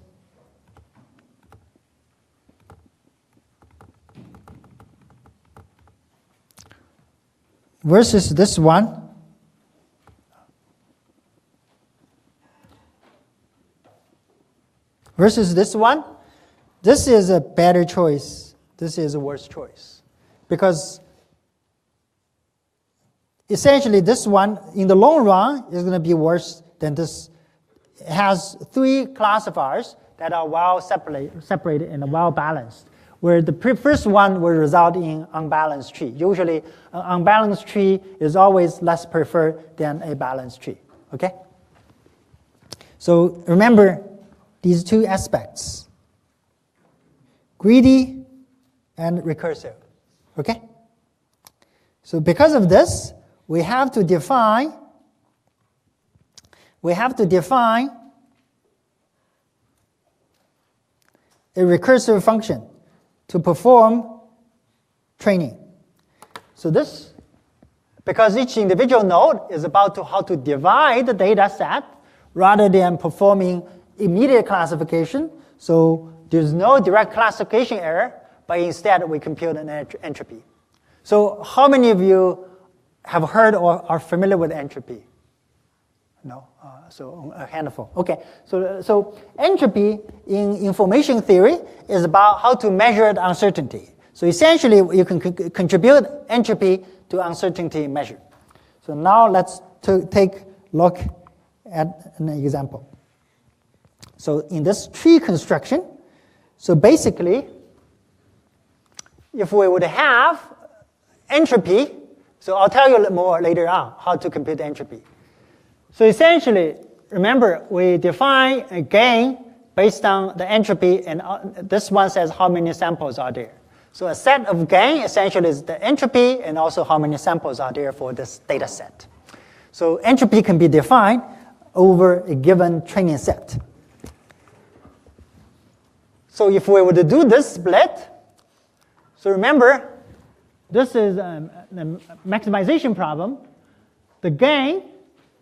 this one, versus this one, this is a better choice. This is a worse choice. Because essentially this one, in the long run, is going to be worse than this. It has 3 classifiers that are well separated and well balanced, where the first one will result in unbalanced tree. Usually, an unbalanced tree is always less preferred than a balanced tree. Okay? So remember these 2 aspects. Greedy and recursive. Okay? So because of this, we have to define a recursive function to perform training. So this, because each individual node is about how to divide the data set, rather than performing immediate classification. So there's no direct classification error, but instead we compute an entropy. So how many of you have heard or are familiar with entropy? No, so a handful. Okay, so entropy in information theory is about how to measure the uncertainty. So essentially, you can contribute entropy to uncertainty measure. So now let's take a look at an example. So in this tree construction, so basically, if we would have entropy, so I'll tell you more later on how to compute entropy. So essentially, remember, we define a gain based on the entropy, and this one says how many samples are there. So a set of gain essentially is the entropy and also how many samples are there for this data set. So entropy can be defined over a given training set. So if we were to do this split, so remember, this is a maximization problem. The gain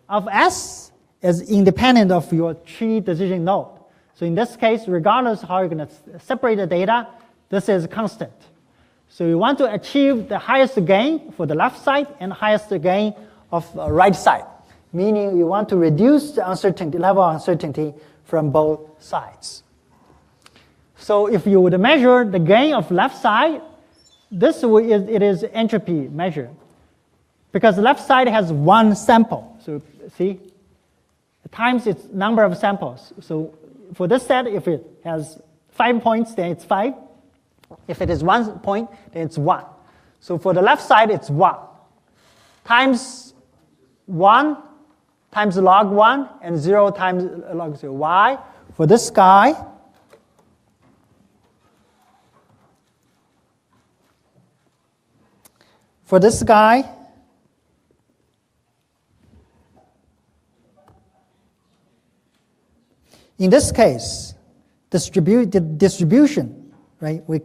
of S is independent of your tree decision node. So in this case, regardless of how you're going to separate the data, this is constant. So you want to achieve the highest gain for the left side and highest gain of right side, meaning you want to reduce the uncertainty, level of uncertainty from both sides. So if you would measure the gain of left side, it is entropy measure. Because the left side has one sample. So see, times its number of samples. So for this set, if it has 5 points, then it's 5. If it is 1 point, then it's 1. So for the left side, it's 1. Times 1 times log 1 and 0 times log 0. Why? For this guy, in this case, the distribution, right? We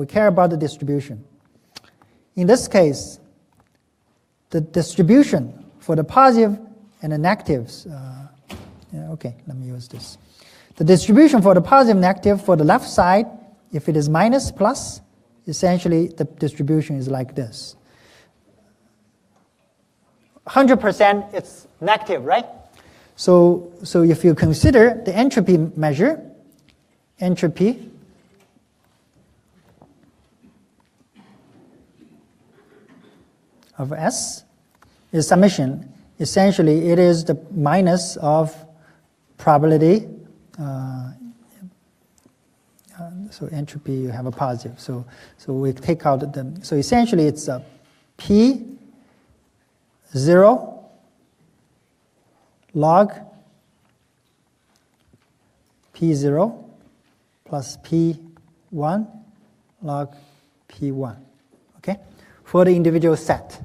care about the distribution. In this case, the distribution for the positive and the negatives. Okay, let me use this. The distribution for the positive and negative for the left side, if it is minus plus, essentially the distribution is like this. 100% it's negative, right? So if you consider the entropy measure, entropy of S is summation. Essentially, it is the minus of probability. So entropy, you have a positive. So we take out the. So essentially, it's a P0 log P0 plus P1 log P1. Okay, for the individual set.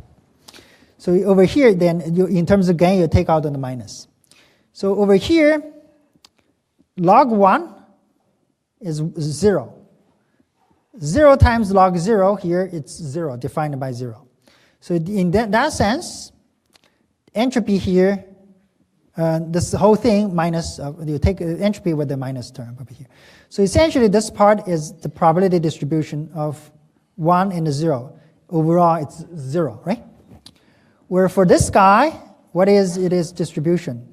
So over here, then, in terms of gain, you take out the minus. So over here, log 1 is 0. 0 times log 0, here it's 0, defined by 0. So in that sense, entropy here, this whole thing minus, you take entropy with the minus term over here. So essentially, this part is the probability distribution of 1 and 0. Overall, it's 0, right? Where for this guy, what is it is distribution?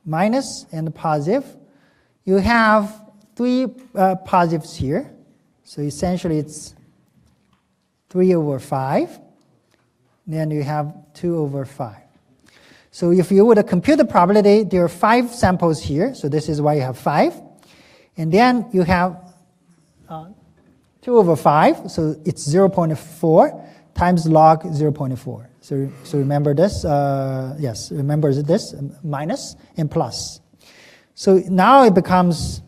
Minus and positive. You have 3 positives here. So essentially, it's 3 over 5. Then you have 2 over 5. So if you would compute the probability, there are 5 samples here. So this is why you have 5. And then you have 2 over 5. So it's 0.4 times log 0.4. So remember this. Yes, remember this, minus and plus. So now it becomes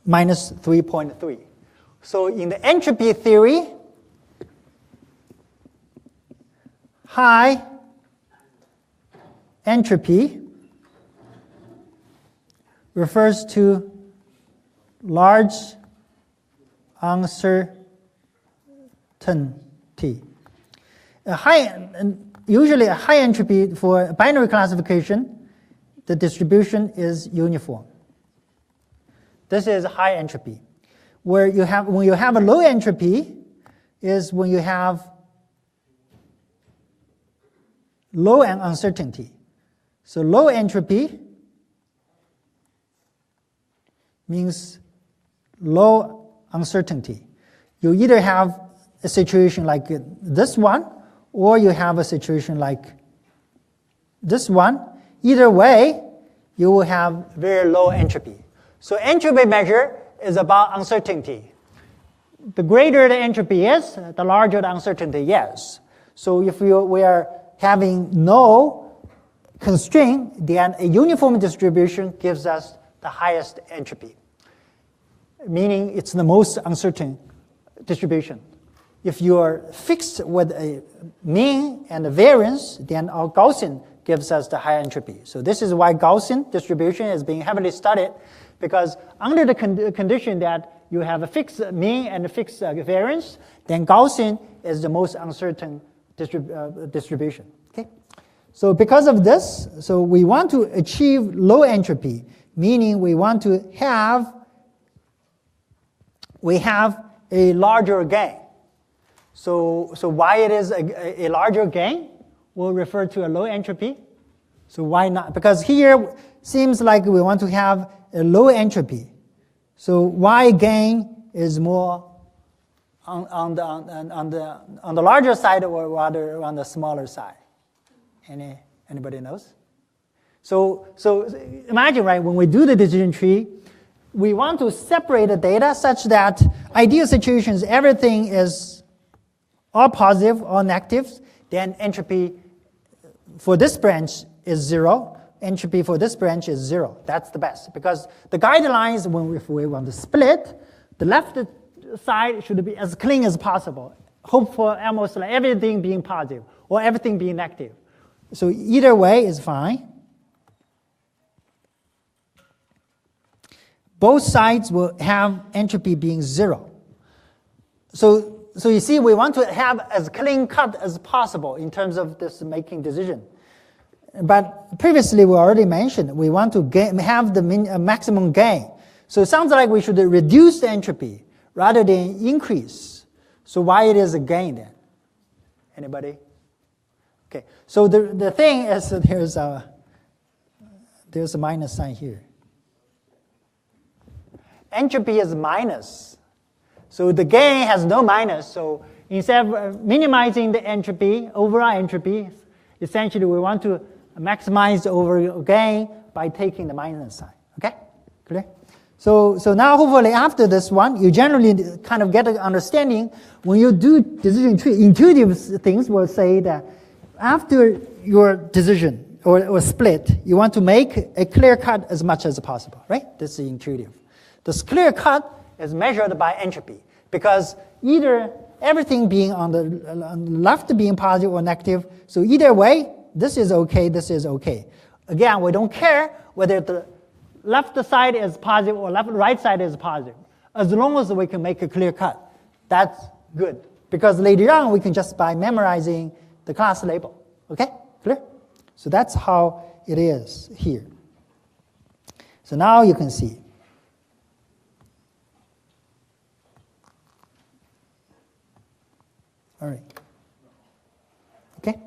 minus 3.3. So in the entropy theory, high entropy refers to large uncertainty. A high usually a high entropy for binary classification, the distribution is uniform. This is high entropy. When you have a low entropy is when you have low uncertainty. So low entropy means low uncertainty. You either have a situation like this one, or you have a situation like this one. Either way, you will have very low entropy. So entropy measure is about uncertainty. The greater the entropy is, the larger the uncertainty is. So if we are having no constraint, then a uniform distribution gives us the highest entropy, meaning it's the most uncertain distribution. If you are fixed with a mean and a variance, then our Gaussian gives us the high entropy. So this is why Gaussian distribution is being heavily studied, because under the condition that you have a fixed mean and a fixed variance, then Gaussian is the most uncertain distribution. Okay? So because of this, so we want to achieve low entropy, meaning we want to have a larger gain. So why it is a larger gain will refer to a low entropy. So why not? Because here seems like we want to have a low entropy. So why gain is more on the larger side or rather on the smaller side? Anybody knows? So imagine, right, when we do the decision tree, we want to separate the data such that ideal situations, everything is all positive or negative, then entropy for this branch is 0. Entropy for this branch is 0. That's the best. Because the guidelines, if we want to split, the left side should be as clean as possible. Hope for almost like everything being positive or everything being negative. So either way is fine. Both sides will have entropy being 0. So you see, we want to have as clean cut as possible in terms of this making decision. But previously we already mentioned we want to have the maximum gain. So it sounds like we should reduce the entropy rather than increase. So why it is a gain then? Anybody? Okay. So the thing is that there's a minus sign here. Entropy is minus. So the gain has no minus. So instead of minimizing the entropy, overall entropy, essentially we want to maximize the overall gain by taking the minus sign. Okay? Clear? So now hopefully after this one, you generally kind of get an understanding. When you do decision tree, intuitive things will say that after your decision or split, you want to make a clear cut as much as possible, right? This is intuitive. This clear cut is measured by entropy, because either everything being on the left being positive or negative, so either way, this is okay, this is okay. Again, we don't care whether the left side is positive or right side is positive. As long as we can make a clear cut, that's good. Because later on, we can just by memorizing the class label. Okay? Clear? So that's how it is here. So now you can see. All right. Okay?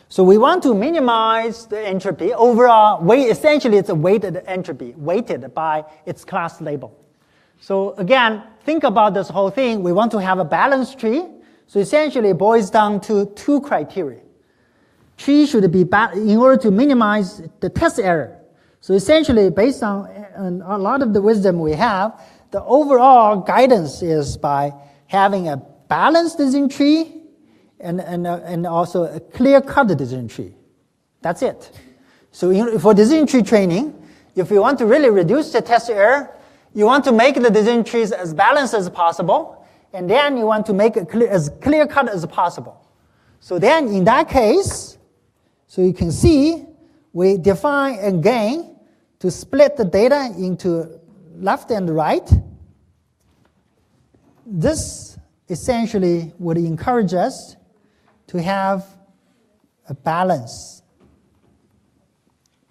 So we want to minimize the entropy. Overall weight, essentially it's a weighted entropy, weighted by its class label. So again, think about this whole thing. We want to have a balanced tree. So essentially it boils down to two criteria. Tree should be in order to minimize the test error. So essentially based on a lot of the wisdom we have, the overall guidance is by having a balanced decision tree and also a clear-cut decision tree. That's it. So for decision tree training, if you want to really reduce the test error, you want to make the decision trees as balanced as possible, and then you want to make it as clear-cut as possible. So then in that case, so you can see, we define a gain to split the data into left and right. This essentially would encourage us to have a balance,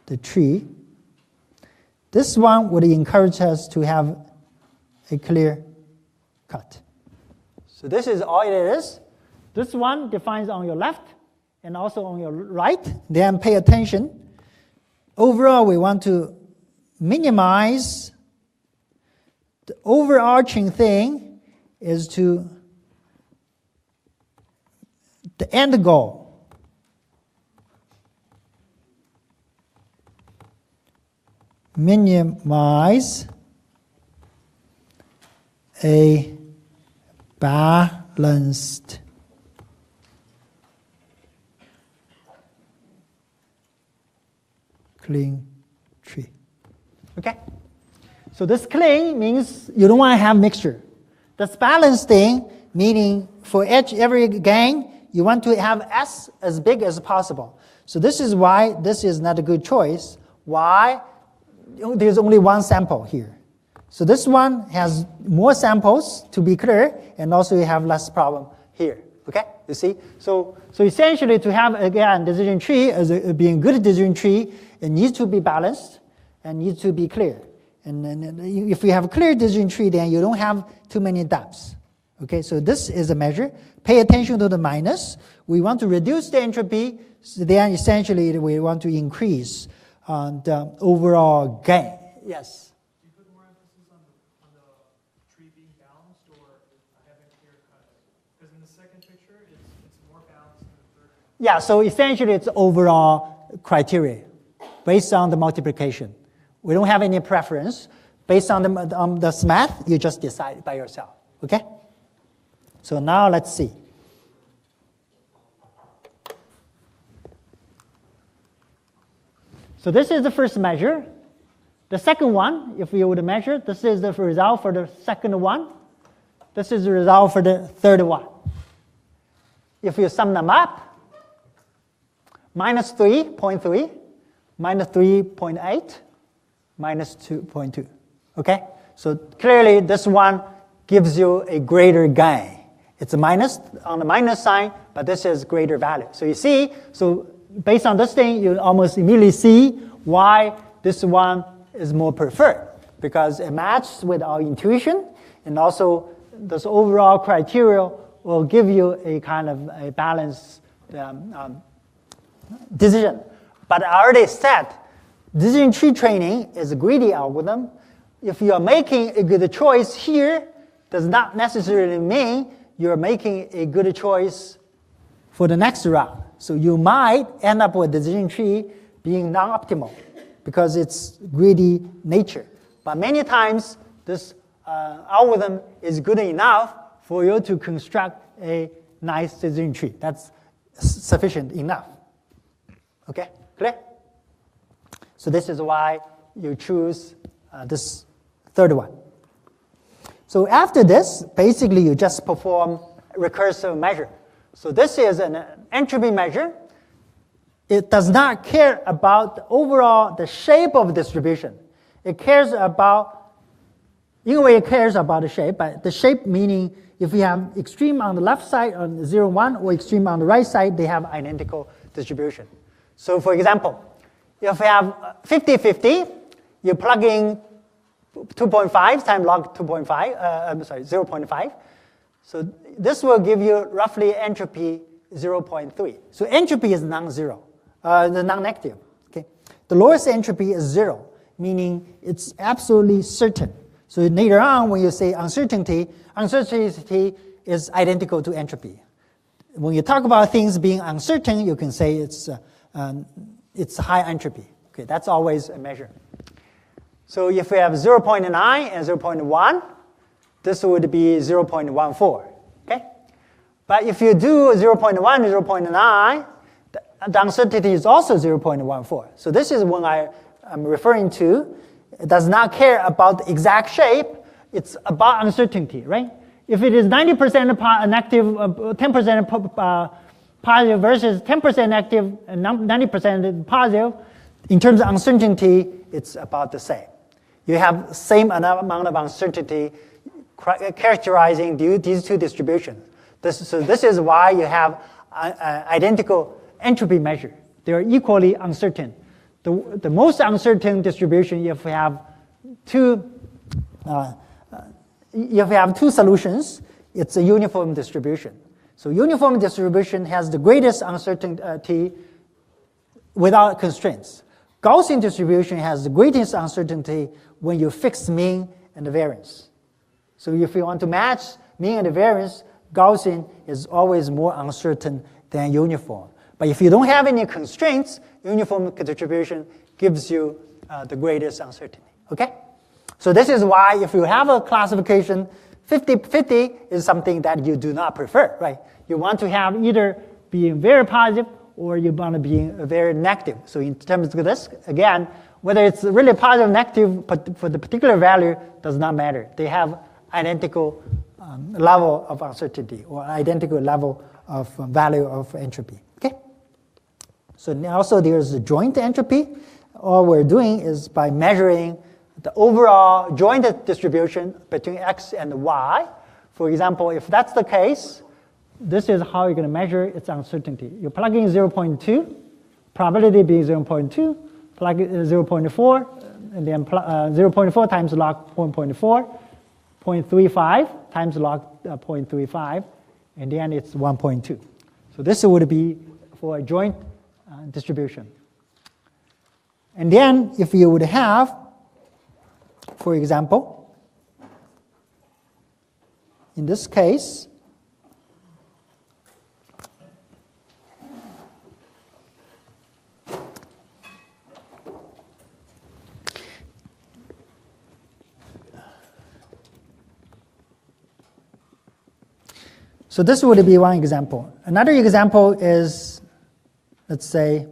the tree. This one would encourage us to have a clear cut. So this is all it is. This one defines on your left and also on your right. Then pay attention. Overall, we want to minimize the overarching thing is to the end goal. Minimize a balanced clean tree. Okay? So this clean means you don't want to have mixture. This balanced thing, meaning for every gang, you want to have S as big as possible. So this is why this is not a good choice. Why? There's only one sample here. So this one has more samples to be clear, and also you have less problem here. Okay, you see? So essentially to have, again, decision tree as being good decision tree, it needs to be balanced and needs to be clear. And then if you have a clear decision tree, then you don't have too many doubts. Okay, so this is a measure. Pay attention to the minus. We want to reduce the entropy, so then essentially we want to increase the overall gain. Yes? Do you put more emphasis on the tree being balanced or having a clear cut? Because in the second picture, it's more balanced than the third one. Yeah, so essentially it's overall criteria based on the multiplication. We don't have any preference. Based on the math, you just decide by yourself. Okay? So now let's see. So this is the first measure. The second one, if we would measure, this is the result for the second one. This is the result for the third one. If you sum them up, minus 3.3, minus 3.8, minus 2.2. Okay? So clearly this one gives you a greater gain. It's a minus on the minus sign, but this is greater value. So you see, so based on this thing, you almost immediately see why this one is more preferred, because it matches with our intuition, and also this overall criteria will give you a kind of a balanced decision. But I already said, decision tree training is a greedy algorithm. If you are making a good choice here, does not necessarily mean you're making a good choice for the next round. So you might end up with decision tree being non-optimal because it's greedy nature. But many times, this algorithm is good enough for you to construct a nice decision tree. That's sufficient enough. Okay, clear? So this is why you choose this third one. So after this, basically you just perform recursive measure. So this is an entropy measure. It does not care about the shape of distribution. It cares about, in a way it cares about the shape, but the shape meaning if you have extreme on the left side on 0, 1, or extreme on the right side, they have identical distribution. So for example, if you have 50-50, you plug in 2.5 times log 0.5. So this will give you roughly entropy 0.3. So entropy is non-zero, non-negative. Okay? The lowest entropy is 0, meaning it's absolutely certain. So later on, when you say uncertainty is identical to entropy. When you talk about things being uncertain, you can say it's high entropy. Okay, that's always a measure. So if we have 0.9 and 0.1, this would be 0.14. Okay? But if you do 0.1 and 0.9, the uncertainty is also 0.14. So this is what I'm referring to. It does not care about the exact shape. It's about uncertainty, right? If it is 90% negative, 10% positive versus 10% negative and 90% positive, in terms of uncertainty, it's about the same. You have same amount of uncertainty. characterizing these two distributions. So this is why you have identical entropy measure. They are equally uncertain. The most uncertain distribution, if we have two solutions, it's a uniform distribution. So uniform distribution has the greatest uncertainty without constraints. Gaussian distribution has the greatest uncertainty when you fix mean and the variance. So if you want to match mean and the variance, Gaussian is always more uncertain than uniform. But if you don't have any constraints, uniform distribution gives you the greatest uncertainty. Okay? So this is why if you have a classification, 50-50 is something that you do not prefer, right? You want to have either being very positive or you want to be very negative. So in terms of this, again, whether it's really positive or negative for the particular value does not matter. They have identical level of uncertainty or identical level of value of entropy. Okay? So also there's the joint entropy. All we're doing is by measuring the overall joint distribution between x and y. For example, if that's the case, this is how you're going to measure its uncertainty. You plug in 0.2, probability being 0.2, plug in 0.4, and then 0.4 times log 1.4, 0.35 times log 0.35, and then it's 1.2. So this would be for a joint distribution. And then if you would have, for example, in this case, so this would be one example. Another example is, let's say,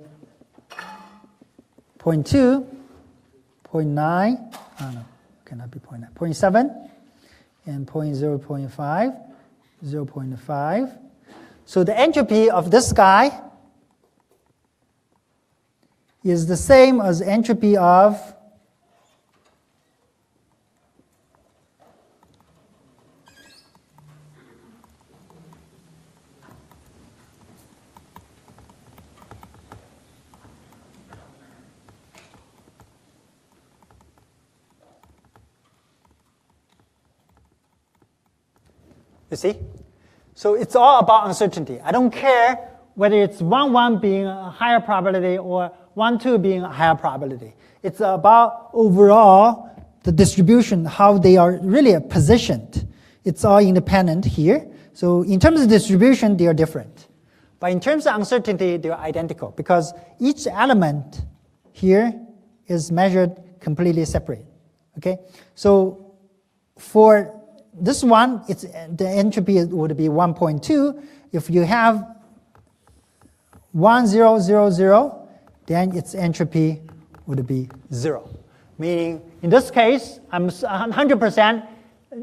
0.2, 0.9, no, cannot be 0.9, 0.7, and 0.5, 0.5. So the entropy of this guy is the same as entropy of you see? So it's all about uncertainty. I don't care whether it's 1-1 being a higher probability or 1-2 being a higher probability. It's about overall the distribution, how they are really positioned. It's all independent here. So in terms of distribution, they are different. But in terms of uncertainty, they are identical because each element here is measured completely separate. Okay? So for this one, the entropy would be 1.2. If you have 1, 0, 0, 0, then its entropy would be 0. Meaning, in this case, I'm 100%,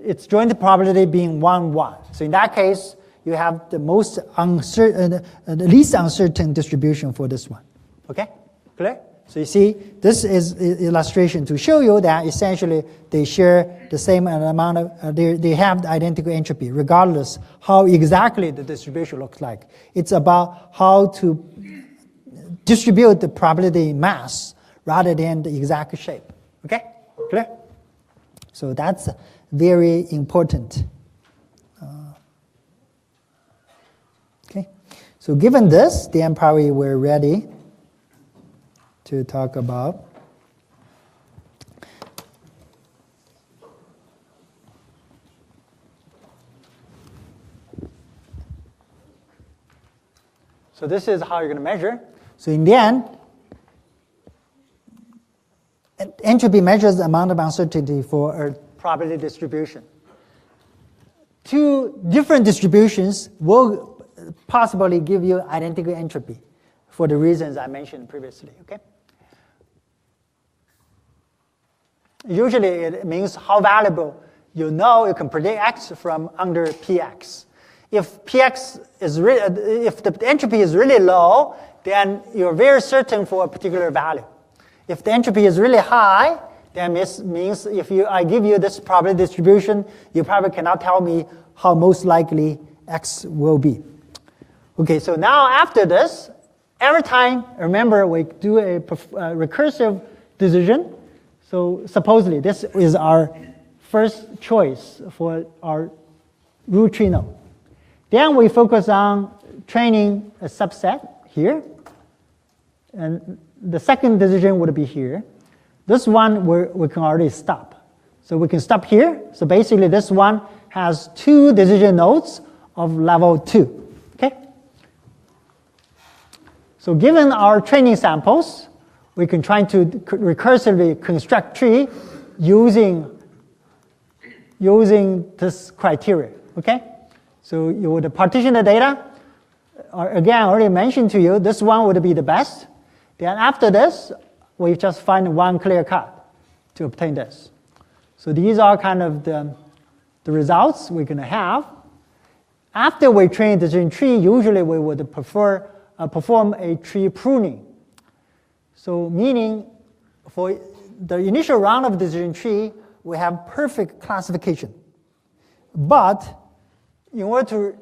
its joint probability being 1, 1. So in that case, you have the most uncertain, the least uncertain distribution for this one. Okay? Clear? So you see, this is illustration to show you that essentially they share the same amount of, they have the identical entropy, regardless how exactly the distribution looks like. It's about how to distribute the probability mass rather than the exact shape. Okay? Clear? So that's very important. Okay? So given this, then probably we're ready to talk about so this is how you're going to measure. So in the end, entropy measures the amount of uncertainty for a probability distribution. Two different distributions will possibly give you identical entropy for the reasons I mentioned previously. Okay? Usually it means how valuable you know you can predict x from under px. If px is if the entropy is really low, then you're very certain for a particular value. If the entropy is really high, That means if I give you this probability distribution, you probably cannot tell me how most likely X will be. Okay, so now after this, every time, remember, we do a recursive decision. So supposedly, this is our first choice for our root tree node. Then we focus on training a subset here. And the second decision would be here. This one we can already stop. So we can stop here. So basically, this one has 2 decision nodes of level 2. Okay? So given our training samples, we can try to recursively construct tree using this criteria. Okay? So you would partition the data. Again, I already mentioned to you, this one would be the best. Then after this, we just find one clear cut to obtain this. So these are kind of the results we're going to have. After we train the decision tree, usually we would perform a tree pruning. So meaning for the initial round of decision tree, we have perfect classification. But in order to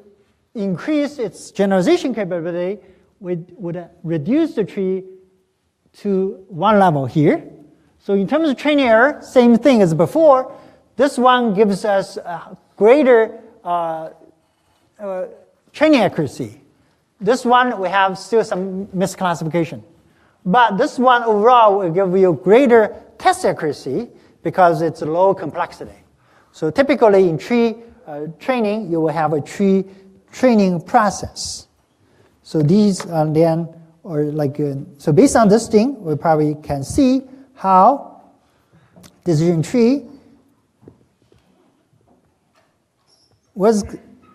increase its generalization capability, we would reduce the tree to 1 level here. So in terms of training error, same thing as before. This one gives us a greater training accuracy. This one, we have still some misclassification. But this one overall will give you greater test accuracy because it's low complexity. So typically in tree training, you will have a tree training process. So these are then, or like, so based on this thing, we probably can see how decision tree was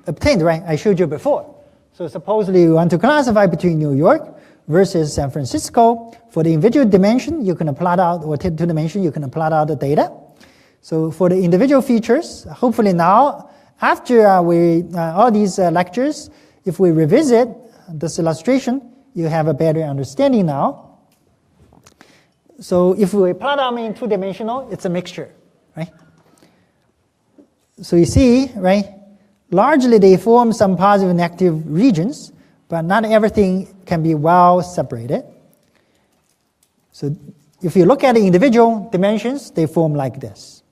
obtained, right? I showed you before. So supposedly you want to classify between New York versus San Francisco. For the individual dimension, you can plot out, or 2 dimension, you can plot out the data. So for the individual features, hopefully now, after all these lectures, if we revisit this illustration, you have a better understanding now. So if we plot them in 2-dimensional, it's a mixture, right? So you see, right? Largely they form some positive and negative regions, but not everything can be well separated. So if you look at the individual dimensions, they form like this.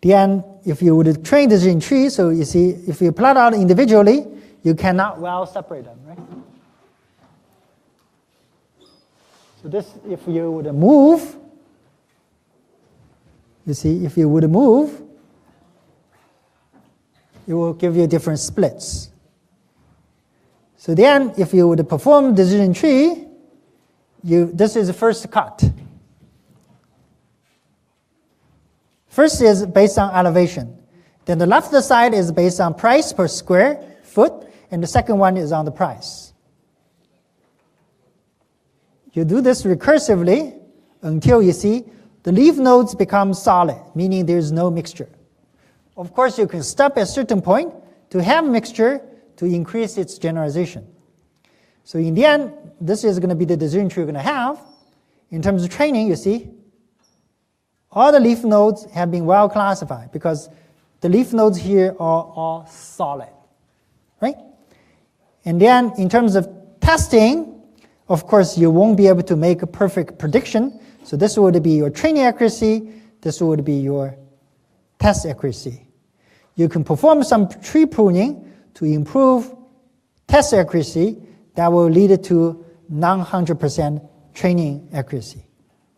Then if you would train this in tree, so you see, if you plot out individually, you cannot well separate them, right? So this, if you would move, you see, if you would move, it will give you different splits. So then, if you would perform decision tree, this is the first cut. First is based on elevation. Then the left side is based on price per square foot, and the second one is on the price. You do this recursively until you see the leaf nodes become solid, meaning there's no mixture. Of course, you can stop at a certain point to have mixture to increase its generalization. So in the end, this is going to be the decision tree you're going to have. In terms of training, you see, all the leaf nodes have been well classified because the leaf nodes here are all solid, right? And then in terms of testing, of course, you won't be able to make a perfect prediction. So this would be your training accuracy. This would be your test accuracy. You can perform some tree pruning to improve test accuracy that will lead to non-100% training accuracy.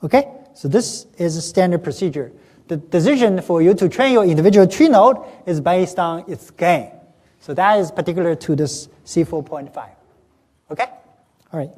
Okay? So this is a standard procedure. The decision for you to train your individual tree node is based on its gain. So that is particular to this C4.5. Okay? All right.